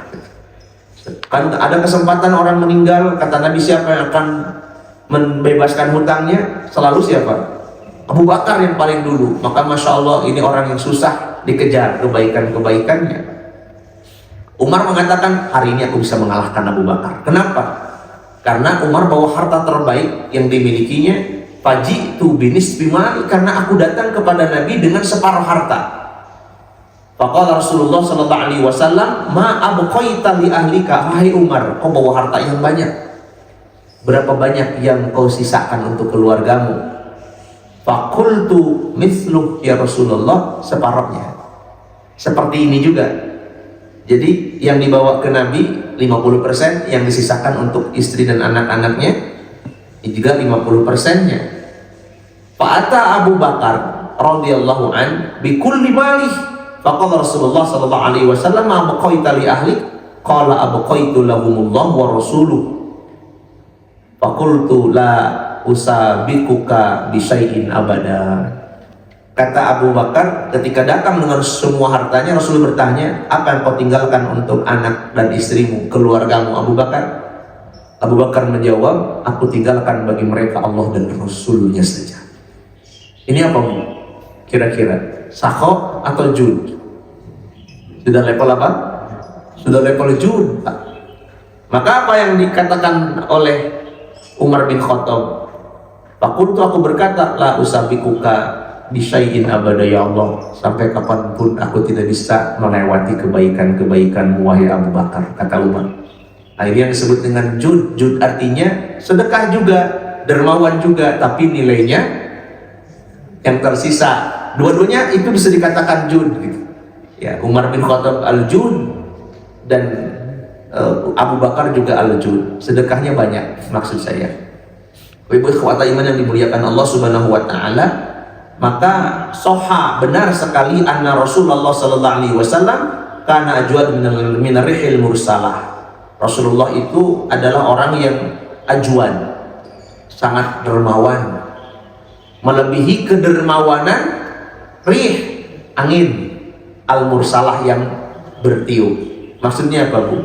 Kan ada kesempatan orang meninggal, kata Nabi, siapa yang akan membebaskan hutangnya? Selalu siapa? Abu Bakar yang paling dulu. Maka Masya Allah, ini orang yang susah dikejar kebaikan-kebaikannya. Umar mengatakan, hari ini aku bisa mengalahkan Abu Bakar. Kenapa? Karena Umar bawa harta terbaik yang dimilikinya. Faji'tu binisbi mali, karena aku datang kepada Nabi dengan separuh harta. Faqala Rasulullah sallallahu alaihi wasallam, ma abqaita li ahlika, wahai Umar, kau bawa harta yang banyak. Berapa banyak yang kau sisakan untuk keluargamu? Faqultu mithluh ya Rasulullah, separuhnya. Seperti ini juga. Jadi yang dibawa ke Nabi 50%, yang disisakan untuk istri dan anak-anaknya juga 50%-nya. Fa'ata Abu Bakar radhiyallahu an bi kulli malih. Faqala Rasulullah sallallahu alaihi wasallam, ma abqaita li ahlik? Qala abqaitu lahumullah wa rasuluh. Faqultu la usabiquka bi syai'in abada. Kata Abu Bakar ketika datang dengan semua hartanya, Rasul bertanya, apa yang kau tinggalkan untuk anak dan istrimu, keluargamu Abu Bakar? Abu Bakar menjawab, aku tinggalkan bagi mereka Allah dan Rasulnya saja. Ini apa, Bu? Kira-kira sakho atau jud? Sudah level apa? Sudah level jud. Maka apa yang dikatakan oleh Umar bin Khattab? Fakultu, aku berkata, la usabikuka bisyai'in abada ya Allah, sampai kapanpun aku tidak bisa melewati kebaikan-kebaikan wahai Abu Bakar, kata Umar. Nah, ini yang disebut dengan jud. Jud artinya sedekah juga, dermawan juga, tapi nilainya yang tersisa. Dua-duanya itu bisa dikatakan jud gitu. Ya, Umar bin Khattab al-jud dan Abu Bakar juga al-jud. Sedekahnya banyak maksud saya. Ibu ikhwata iman yang dimuliakan Allah Subhanahu wa taala, maka soha benar sekali anna Rasulullah sallallahu alaihi wasallam kana ajwad min rihil mursalah. Rasulullah itu adalah orang yang ajwan, sangat dermawan, melebihi kedermawanan rih, angin al-mursalah yang bertiup. Maksudnya apa, Bu?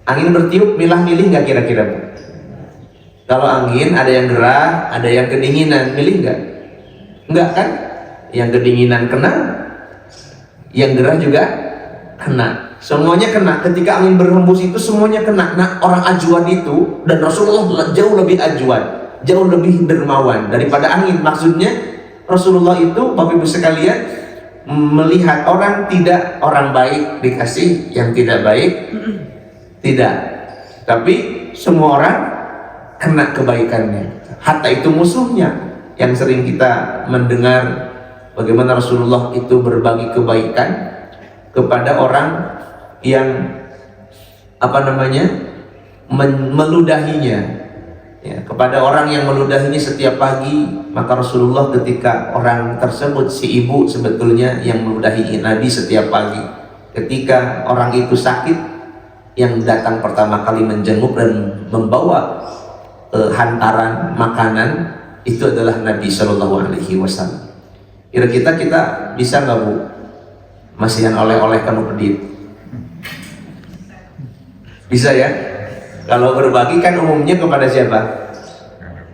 Angin bertiup milah-milih nggak kira-kira, Bu? Kalau angin ada yang gerah, ada yang kedinginan, milih nggak? Enggak kan? Yang kedinginan kena, yang gerah juga kena. Semuanya kena. Ketika angin berhembus itu semuanya kena. Nah, orang ajwan itu, dan Rasulullah jauh lebih ajwan, jauh lebih dermawan daripada angin. Maksudnya Rasulullah itu, Bapak Ibu sekalian, melihat orang tidak, orang baik dikasih, yang tidak baik tidak. Tapi semua orang kena kebaikannya. Hatta itu musuhnya, yang sering kita mendengar bagaimana Rasulullah itu berbagi kebaikan kepada orang yang meludahinya, ya, kepada orang yang meludahinya setiap pagi. Maka Rasulullah ketika orang tersebut, si ibu sebetulnya yang meludahi Nabi setiap pagi, ketika orang itu sakit, yang datang pertama kali menjenguk dan membawa hantaran makanan itu adalah Nabi Shallallahu Alaihi Wasallam. Kira-kira kita bisa nggak, Bu, masihan oleh-oleh kamu pedit? Bisa ya? Kalau berbagi kan umumnya kepada siapa?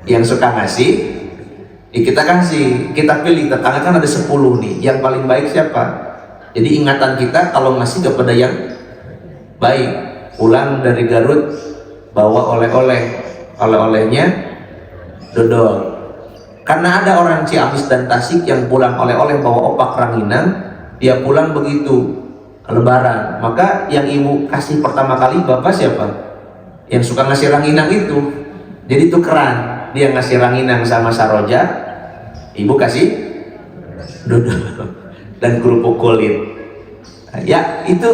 Yang suka ngasih, ya kita kasih. Kita pilih, tetangga kan ada 10 nih, yang paling baik siapa? Jadi ingatan kita kalau ngasih kepada yang baik. Pulang dari Garut bawa oleh-oleh, oleh-olehnya dodol. Karena ada orang Ciamis dan Tasik yang pulang oleh-oleh bawa opak ranginang, dia pulang begitu Lebaran. Maka yang ibu kasih pertama kali bapak siapa? Yang suka ngasih ranginang itu. Jadi tukeran, dia ngasih ranginang sama saroja, ibu kasih dodol dan kerupuk kulit. Ya, itu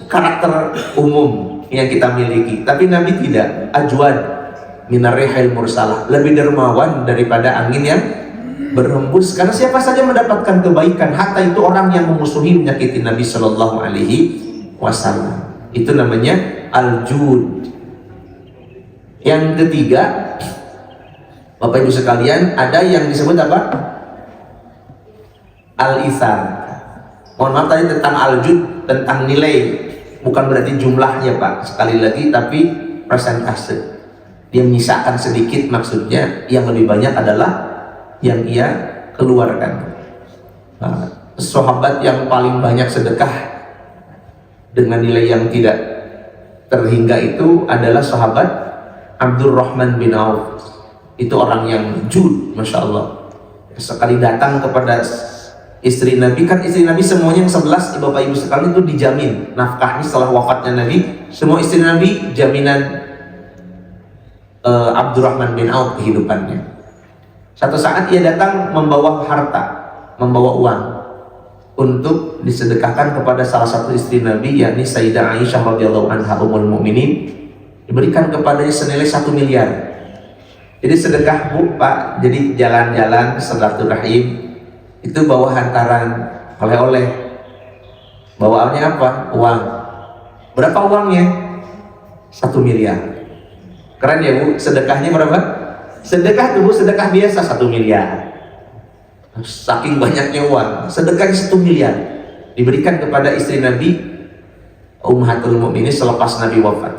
karakter umum yang kita miliki. Tapi Nabi tidak, ajwad minar rihil mursalah, lebih dermawan daripada angin yang berhembus. Karena siapa saja mendapatkan kebaikan, hatta itu orang yang memusuhi, menyakiti Nabi Shallallahu Alaihi Wasallam. Itu namanya al-jud. Yang ketiga, Bapak Ibu sekalian, ada yang disebut apa? Al-ithar. Mohon maaf tadi tentang al-jud, tentang nilai, bukan berarti jumlahnya, Pak, sekali lagi, tapi persentase. Dia menyisakan sedikit, maksudnya yang lebih banyak adalah yang ia keluarkan. Sahabat yang paling banyak sedekah dengan nilai yang tidak terhingga itu adalah sahabat Abdurrahman bin Auf. Itu orang yang jud, Masya Allah. Sekali datang kepada istri Nabi, kan istri Nabi semuanya yang 11, Bapak Ibu sekalian, itu dijamin nafkahnya setelah wafatnya Nabi. Semua istri Nabi jaminan Abdurrahman bin Auf kehidupannya. Satu saat ia datang membawa harta, membawa uang untuk disedekahkan kepada salah satu istri Nabi, yakni Sayyidah Aisyah radhiyallahu anha ummul mukminin. Diberikan kepadanya senilai 1 miliar. Jadi sedekah, Bu, Pak. Jadi jalan-jalan silaturahim itu bawa hantaran oleh-oleh. Bawaannya apa? Uang. Berapa uangnya? 1 miliar. Keren ya, Bu. Sedekahnya berapa? Sedekah tuh, Bu, sedekah biasa 1 miliar. Saking banyaknya uang, sedekahnya 1 miliar diberikan kepada istri Nabi Ummahatul Mukminin selepas Nabi wafat.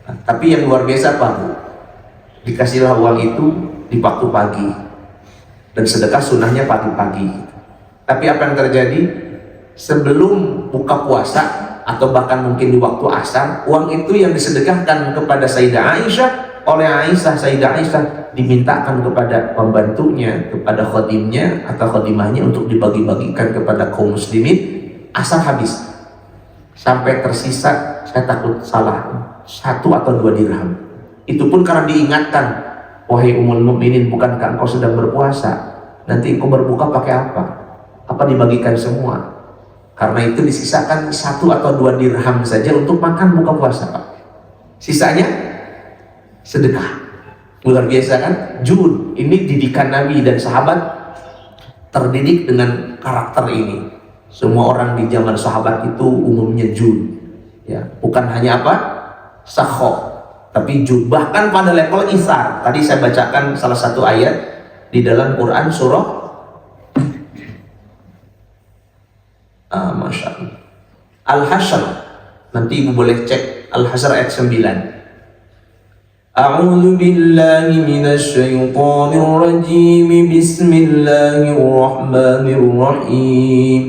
Nah, tapi yang luar biasa apa, Bu? Dikasihlah uang itu di waktu pagi, dan sedekah sunnahnya pagi-pagi. Tapi apa yang terjadi? Sebelum buka puasa atau bahkan mungkin di waktu asar, uang itu yang disedekahkan kepada Sayyidah Aisyah oleh Sayyidah Aisyah dimintakan kepada pembantunya, kepada khadimnya atau khadimahnya untuk dibagi-bagikan kepada kaum muslimin. Asar habis, sampai tersisa, saya takut salah, 1 atau 2 dirham. Itu pun karena diingatkan, wahai ummul mukminin, bukankah engkau sedang berpuasa? nanti engkau berbuka pakai apa? Apa dibagikan semua? Karena itu disisakan 1 atau 2 dirham saja untuk makan buka puasa, Pak. Sisanya sedekah. Luar biasa kan? Jud, ini didikan Nabi dan sahabat terdidik dengan karakter ini. Semua orang di zaman sahabat itu umumnya jud, ya, bukan hanya apa? Sakho, tapi jud. Bahkan pada level isar. Tadi saya bacakan salah satu ayat di dalam Quran surah Masya Allah, Al-Hasyr. Nanti ibu boleh cek Al-Hasyr ayat 9. A'udzu billahi minasy syaithanir rajim. Bismillahirrahmanirrahim.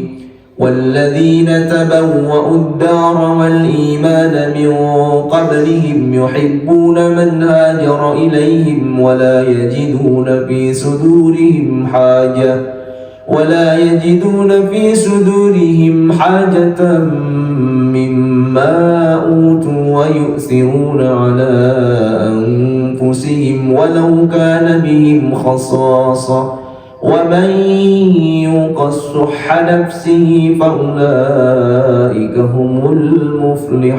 Walladzina tabawwa'ud dara wal imana min qablihim yuhibbuna man hajara ilaihim wa la yajiduna fi sudurihim hajah ولا يجدون في صدورهم حاجة مما أوتوا ويؤثرون على أنفسهم ولو كان بهم خصاصة ومن يوق الشح نفسه فأولئك هم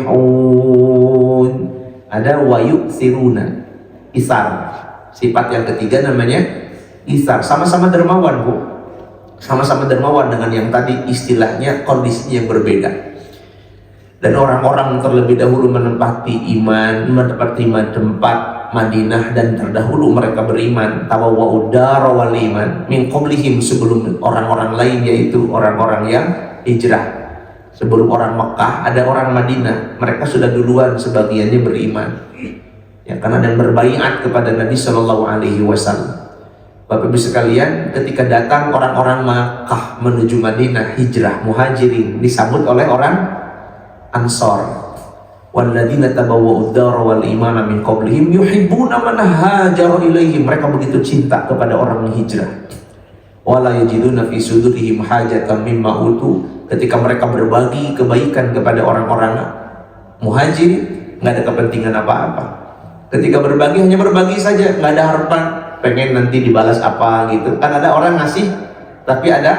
المفلحون. Ada wayu'siruna, isar. Sifat yang ketiga namanya isar. Sama-sama dermawan, Bu. Sama-sama dermawan dengan yang tadi, istilahnya kondisinya yang berbeda. Dan orang-orang terlebih dahulu menempati tempat Madinah, dan terdahulu mereka beriman, tawawwa'ud dara wal iman min qablihim, sebelum orang-orang lain, yaitu orang-orang yang hijrah. Sebelum orang Mekah ada orang Madinah, mereka sudah duluan sebagiannya beriman, ya, karena dan berbaiat kepada Nabi Shallallahu Alaihi Wasallam. Bapak Ibu sekalian, ketika datang orang-orang Makkah menuju Madinah, hijrah, muhajirin, disambut oleh orang Ansor. Walladzina tabawwa'ud dara wal imana min qablihim yuhibbuna man hajara ilaihim. Mereka begitu cinta kepada orang hijrah. Wala yajiduna fi sudurihim hajatan mimma utu. Ketika mereka berbagi kebaikan kepada orang-orang muhajirin, nggak ada kepentingan apa-apa. Ketika berbagi, hanya berbagi saja, nggak ada harapan pengen nanti dibalas apa gitu. Kan ada orang ngasih tapi ada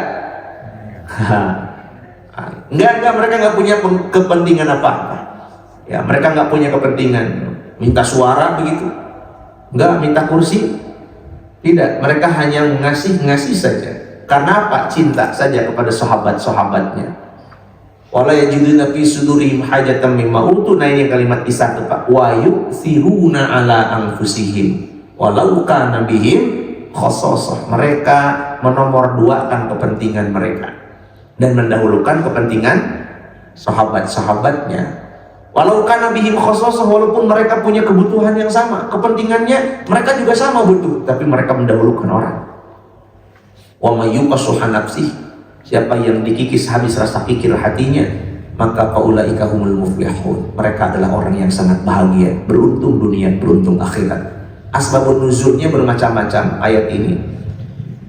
enggak, mereka nggak punya kepentingan apa-apa, ya, mereka nggak punya kepentingan minta suara begitu, nggak minta kursi, tidak, mereka hanya ngasih saja. Karena apa? Cinta saja kepada sahabat-sahabatnya. Wala yajiduna fi sudurihim hajatan mimma utu. Nah, ini kalimat isar itu, Pak. Wa yu'thiruna ala anfusihim walau kana bihim khasasah. Mereka menomorduakan kepentingan mereka dan mendahulukan kepentingan sahabat-sahabatnya. Walau kana bihim khasasah, walaupun mereka punya kebutuhan yang sama, kepentingannya mereka juga sama butuh, tapi mereka mendahulukan orang. Wa may yuqashuha nafsihi, siapa yang dikikis habis rasa pikir hatinya, maka faulaika humul muflihun. Mereka adalah orang yang sangat bahagia, beruntung dunia, beruntung akhirat. Asbabun nuzulnya bermacam-macam ayat ini,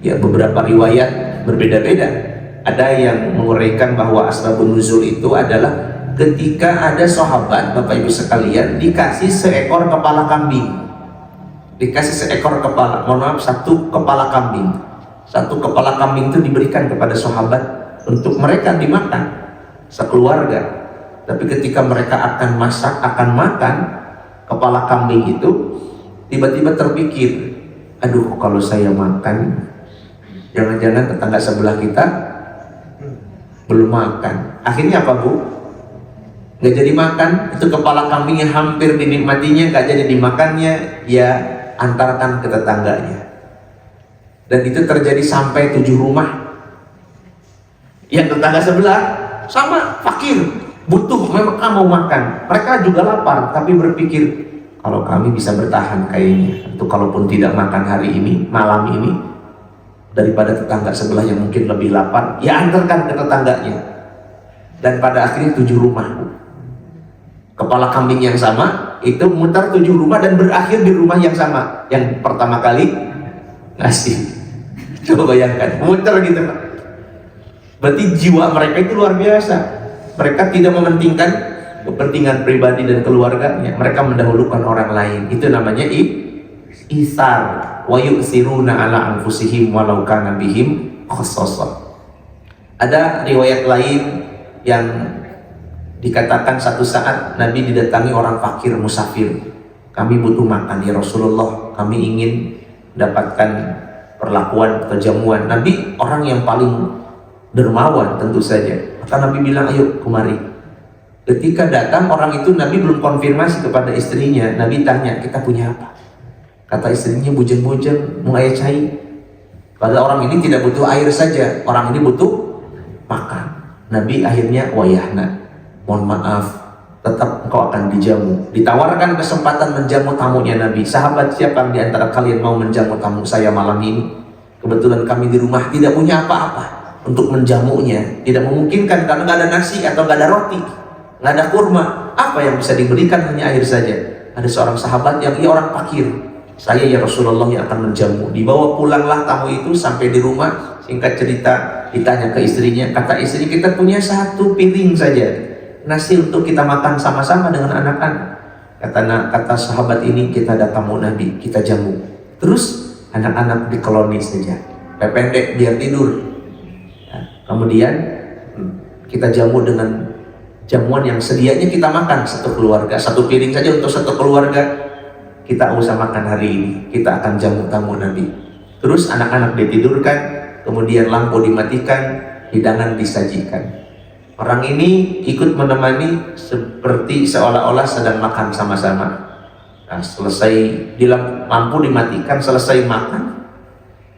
ya, beberapa riwayat berbeda-beda. Ada yang menguraikan bahwa asbabun nuzul itu adalah ketika ada sahabat, Bapak Ibu sekalian, dikasih seekor kepala kambing. Dikasih seekor kepala, satu kepala kambing. Satu kepala kambing itu diberikan kepada sahabat untuk mereka dimakan sekeluarga. Tapi ketika mereka akan masak, akan makan kepala kambing itu, tiba-tiba terpikir, aduh, kalau saya makan, jangan-jangan tetangga sebelah kita belum makan. Akhirnya apa, Bu? Nggak jadi makan. Itu kepala kambing yang hampir dinikmatinya nggak jadi dimakannya, ya antarkan ke tetangganya. Dan itu terjadi sampai 7 rumah. Yang tetangga sebelah sama fakir, butuh, mereka mau makan, mereka juga lapar, tapi berpikir, kalau kami bisa bertahan kayaknya, itu kalaupun tidak makan hari ini, malam ini, daripada tetangga sebelah yang mungkin lebih lapar, ya antarkan ke tetangganya. Dan pada akhirnya 7 rumah, kepala kambing yang sama itu mutar 7 rumah dan berakhir di rumah yang sama yang pertama kali ngasih. Coba bayangkan, muter gitu, Pak. Berarti jiwa mereka itu luar biasa. Mereka tidak mementingkan kepentingan pribadi dan keluarganya, mereka mendahulukan orang lain. Itu namanya isar. wa yu'thiruna ala anfusihim walau kana bihim khassasah. Ada riwayat lain yang dikatakan satu saat Nabi didatangi orang fakir musafir. Kami butuh makan ya Rasulullah, kami ingin mendapatkan perlakuan kejamuan. Nabi orang yang paling dermawan tentu saja. Maka Nabi bilang, ayo kemari. Ketika datang orang itu, Nabi belum konfirmasi kepada istrinya. Nabi tanya, kita punya apa? Kata istrinya, bujang-bujang, mau air cai. Padahal orang ini tidak butuh air saja, orang ini butuh makan. Nabi akhirnya, wayahna, mohon maaf, tetap engkau akan dijamu. Ditawarkan kesempatan menjamu tamunya Nabi. Sahabat, siapa di antara kalian mau menjamu tamu saya malam ini? Kebetulan kami di rumah tidak punya apa-apa untuk menjamunya. Tidak memungkinkan karena nggak ada nasi atau nggak ada roti, nggak ada kurma. Apa yang bisa diberikan? Hanya air saja. Ada seorang sahabat yang ia orang fakir. Saya ya Rasulullah yang akan menjamu. Dibawa pulanglah tamu itu sampai di rumah. Singkat cerita, ditanya ke istrinya. Kata istri, kita punya satu piring saja nasi untuk kita makan sama-sama dengan anak-anak. Kata sahabat ini, kita ada tamu Nabi, kita jamu. Terus anak-anak dikeloni saja, pendek biar tidur. Kemudian kita jamu dengan jamuan yang sedianya kita makan satu keluarga, satu piring saja untuk satu keluarga. Kita usah makan hari ini, kita akan jamu tamu Nabi. Terus anak-anak ditidurkan, kemudian lampu dimatikan, hidangan disajikan. Orang ini ikut menemani seperti seolah-olah sedang makan sama-sama. Nah, selesai lampu dimatikan, selesai makan,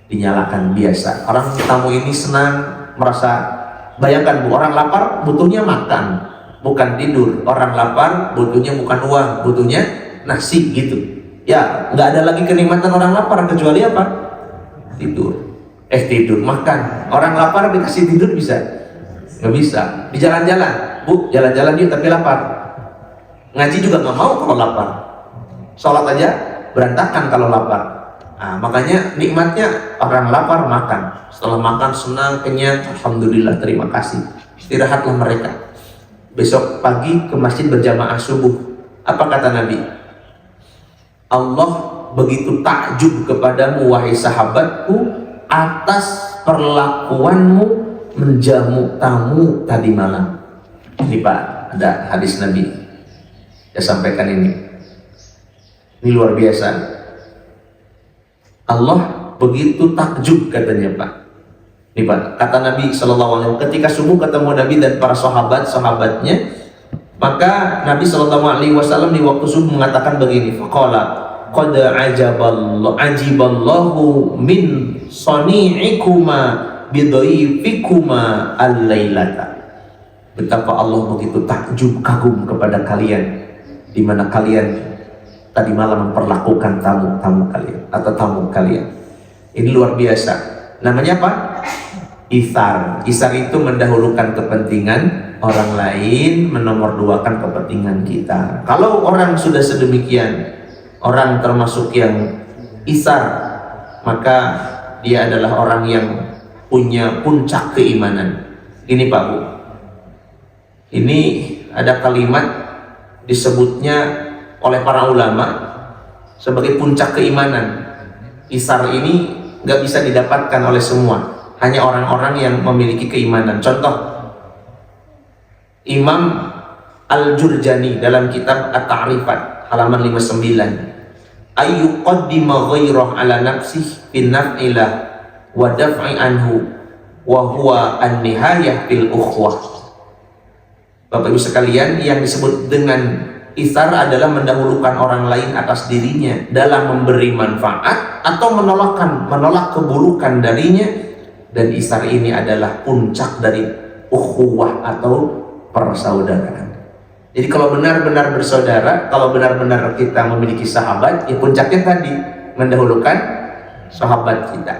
dinyalakan biasa. Orang tamu ini senang, merasa, bayangkan Bu, orang lapar butuhnya makan, bukan tidur. Orang lapar butuhnya bukan uang, butuhnya nasi gitu. Ya, nggak ada lagi kenikmatan orang lapar kecuali apa? Tidur. Tidur, makan. Orang lapar dikasih tidur bisa? Nggak bisa. Di jalan-jalan, Bu, jalan-jalan yuk tapi lapar. Ngaji juga nggak mau kalau lapar. Sholat aja berantakan kalau lapar. Nah, makanya nikmatnya orang lapar makan. Setelah makan senang, kenyang, alhamdulillah, terima kasih. Istirahatlah mereka. Besok pagi ke masjid berjamaah subuh. Apa kata Nabi? Allah begitu takjub kepadamu wahai sahabatku atas perlakuanmu menjamu tamu tadi malam. Ini Pak, ada hadis Nabi. Saya sampaikan ini. Ini luar biasa. Allah begitu takjub katanya Pak. Ini Pak, kata Nabi SAW ketika subuh ketemu Nabi dan para sahabatnya, maka Nabi SAW di waktu subuh mengatakan begini, faqala qad ajiballahu min sani'ikuma bidhaifikuma al-lailata. Betapa Allah begitu takjub kagum kepada kalian di mana kalian tadi malam memperlakukan tamu kalian atau tamu kalian. Ini luar biasa. Namanya apa? Itsar. Itsar itu mendahulukan kepentingan orang lain, menomorduakan kepentingan kita. Kalau orang sudah sedemikian, orang termasuk yang itsar, maka dia adalah orang yang punya puncak keimanan. Ini Pak Bu, ini ada kalimat disebutnya oleh para ulama sebagai puncak keimanan. Itsar ini nggak bisa didapatkan oleh semua, hanya orang-orang yang memiliki keimanan. Contoh, Imam Al-Jurjani dalam kitab At-Ta'rifat halaman 59, ayyuqaddima ghairah ala nafsih bin naf'ilah wa daf'i anhu wa huwa an-nihayah fil ukhwah. Bapak Ibu sekalian, yang disebut dengan itsar adalah mendahulukan orang lain atas dirinya dalam memberi manfaat atau menolak keburukan darinya. Dan itsar ini adalah puncak dari ukhuwah atau persaudaraan. Jadi kalau benar-benar bersaudara, kalau benar-benar kita memiliki sahabat, ya puncaknya tadi mendahulukan sahabat kita.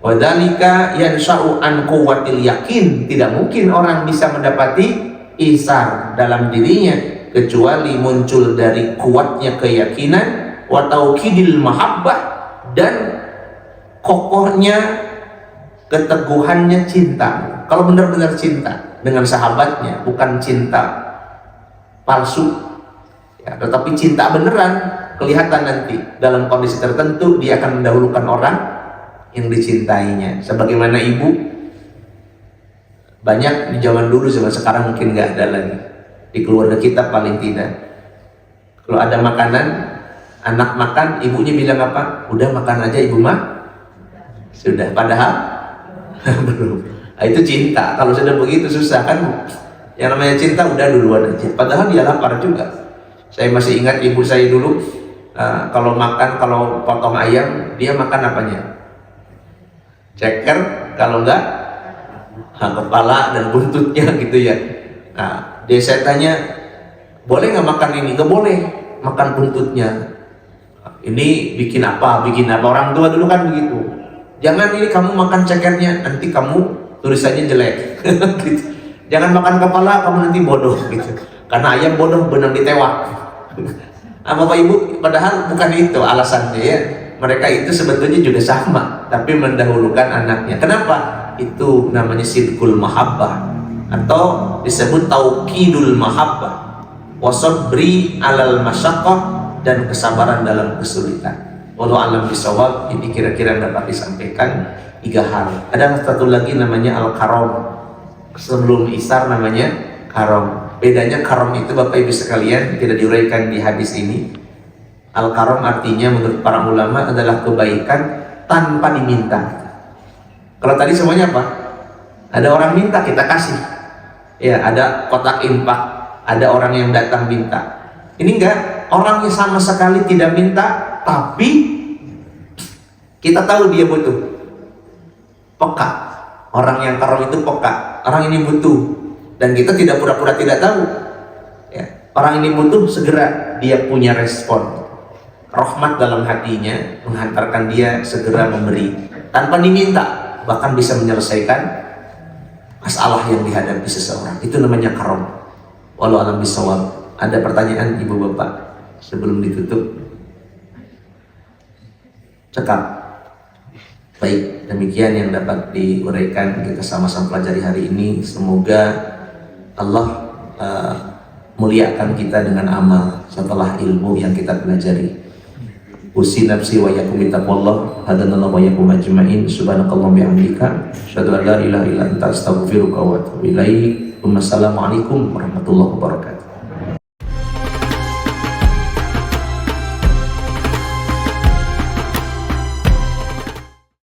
Wadzalika yansha'u an quwwatil yakin. Tidak mungkin orang bisa mendapati itsar dalam dirinya kecuali muncul dari kuatnya keyakinan, wa taukidil mahabbah, dan kokohnya keteguhannya cinta. Kalau benar-benar cinta dengan sahabatnya, bukan cinta palsu ya, tetapi cinta beneran, kelihatan nanti dalam kondisi tertentu dia akan mendahulukan orang yang dicintainya. Sebagaimana ibu, banyak di zaman dulu, zaman sekarang mungkin nggak ada lagi, di keluarga kita paling tidak, kalau ada makanan, anak makan, ibunya bilang apa? Udah makan aja ibu mah. Sudah, padahal belum. Nah, itu cinta. Kalau sudah begitu susah kan. Yang namanya cinta udah duluan aja. Padahal dia lapar juga. Saya masih ingat ibu saya dulu, kalau makan, kalau potong ayam, dia makan apanya? Ceker, kalau enggak kepala dan buntutnya gitu ya. Nah, dia saya tanya, boleh nggak makan ini? Nggak boleh, makan buntutnya. Ini bikin apa? Bikin apa? Orang tua dulu kan begitu. Jangan ini kamu makan cekernya, nanti kamu tulisannya jelek. Gitu. Jangan makan kepala, kamu nanti bodoh. Gitu. Karena ayam bodoh benang ditewak. Nah, Bapak Ibu, padahal bukan itu alasannya ya. Mereka itu sebetulnya juga sama, tapi mendahulukan anaknya. Kenapa? Itu namanya sidqul mahabbah, atau disebut taukidul mahabbah, wasabri alal masyaqqah, dan kesabaran dalam kesulitan. Wallahu a'lam bishawab. Ini kira-kira dapat disampaikan 3 hal. Ada satu lagi namanya al-karom. Sebelum isar namanya karom. Bedanya karom itu Bapak Ibu sekalian tidak diuraikan di hadis ini. Al-karom artinya menurut para ulama adalah kebaikan tanpa diminta. Kalau tadi semuanya apa? Ada orang minta kita kasih. Ya, ada kotak infak, ada orang yang datang minta. Ini enggak, orangnya sama sekali tidak minta, tapi kita tahu dia butuh. Peka. Orang yang karom itu peka. Orang ini butuh, dan kita tidak pura-pura tidak tahu. Ya, orang ini butuh, segera dia punya respon. Rahmat dalam hatinya menghantarkan dia segera memberi tanpa diminta, bahkan bisa menyelesaikan masalah yang dihadapi seseorang. Itu namanya karom. Wallahu a'lam bishawab. Ada pertanyaan Ibu Bapak sebelum ditutup? Cekap. Baik, demikian yang dapat diuraikan kita sama-sama pelajari hari ini. Semoga Allah muliakan kita dengan amal setelah ilmu yang kita pelajari. Usi nafsi wa yakum bitaqwallah. Hadanallahu wa yakum ajma'in. Subhanakallahumma bihamdika asyhadu an la ilaha illa anta astaghfiruka wa atubu ilaik. Wassalamualaikum warahmatullahi wabarakatuh.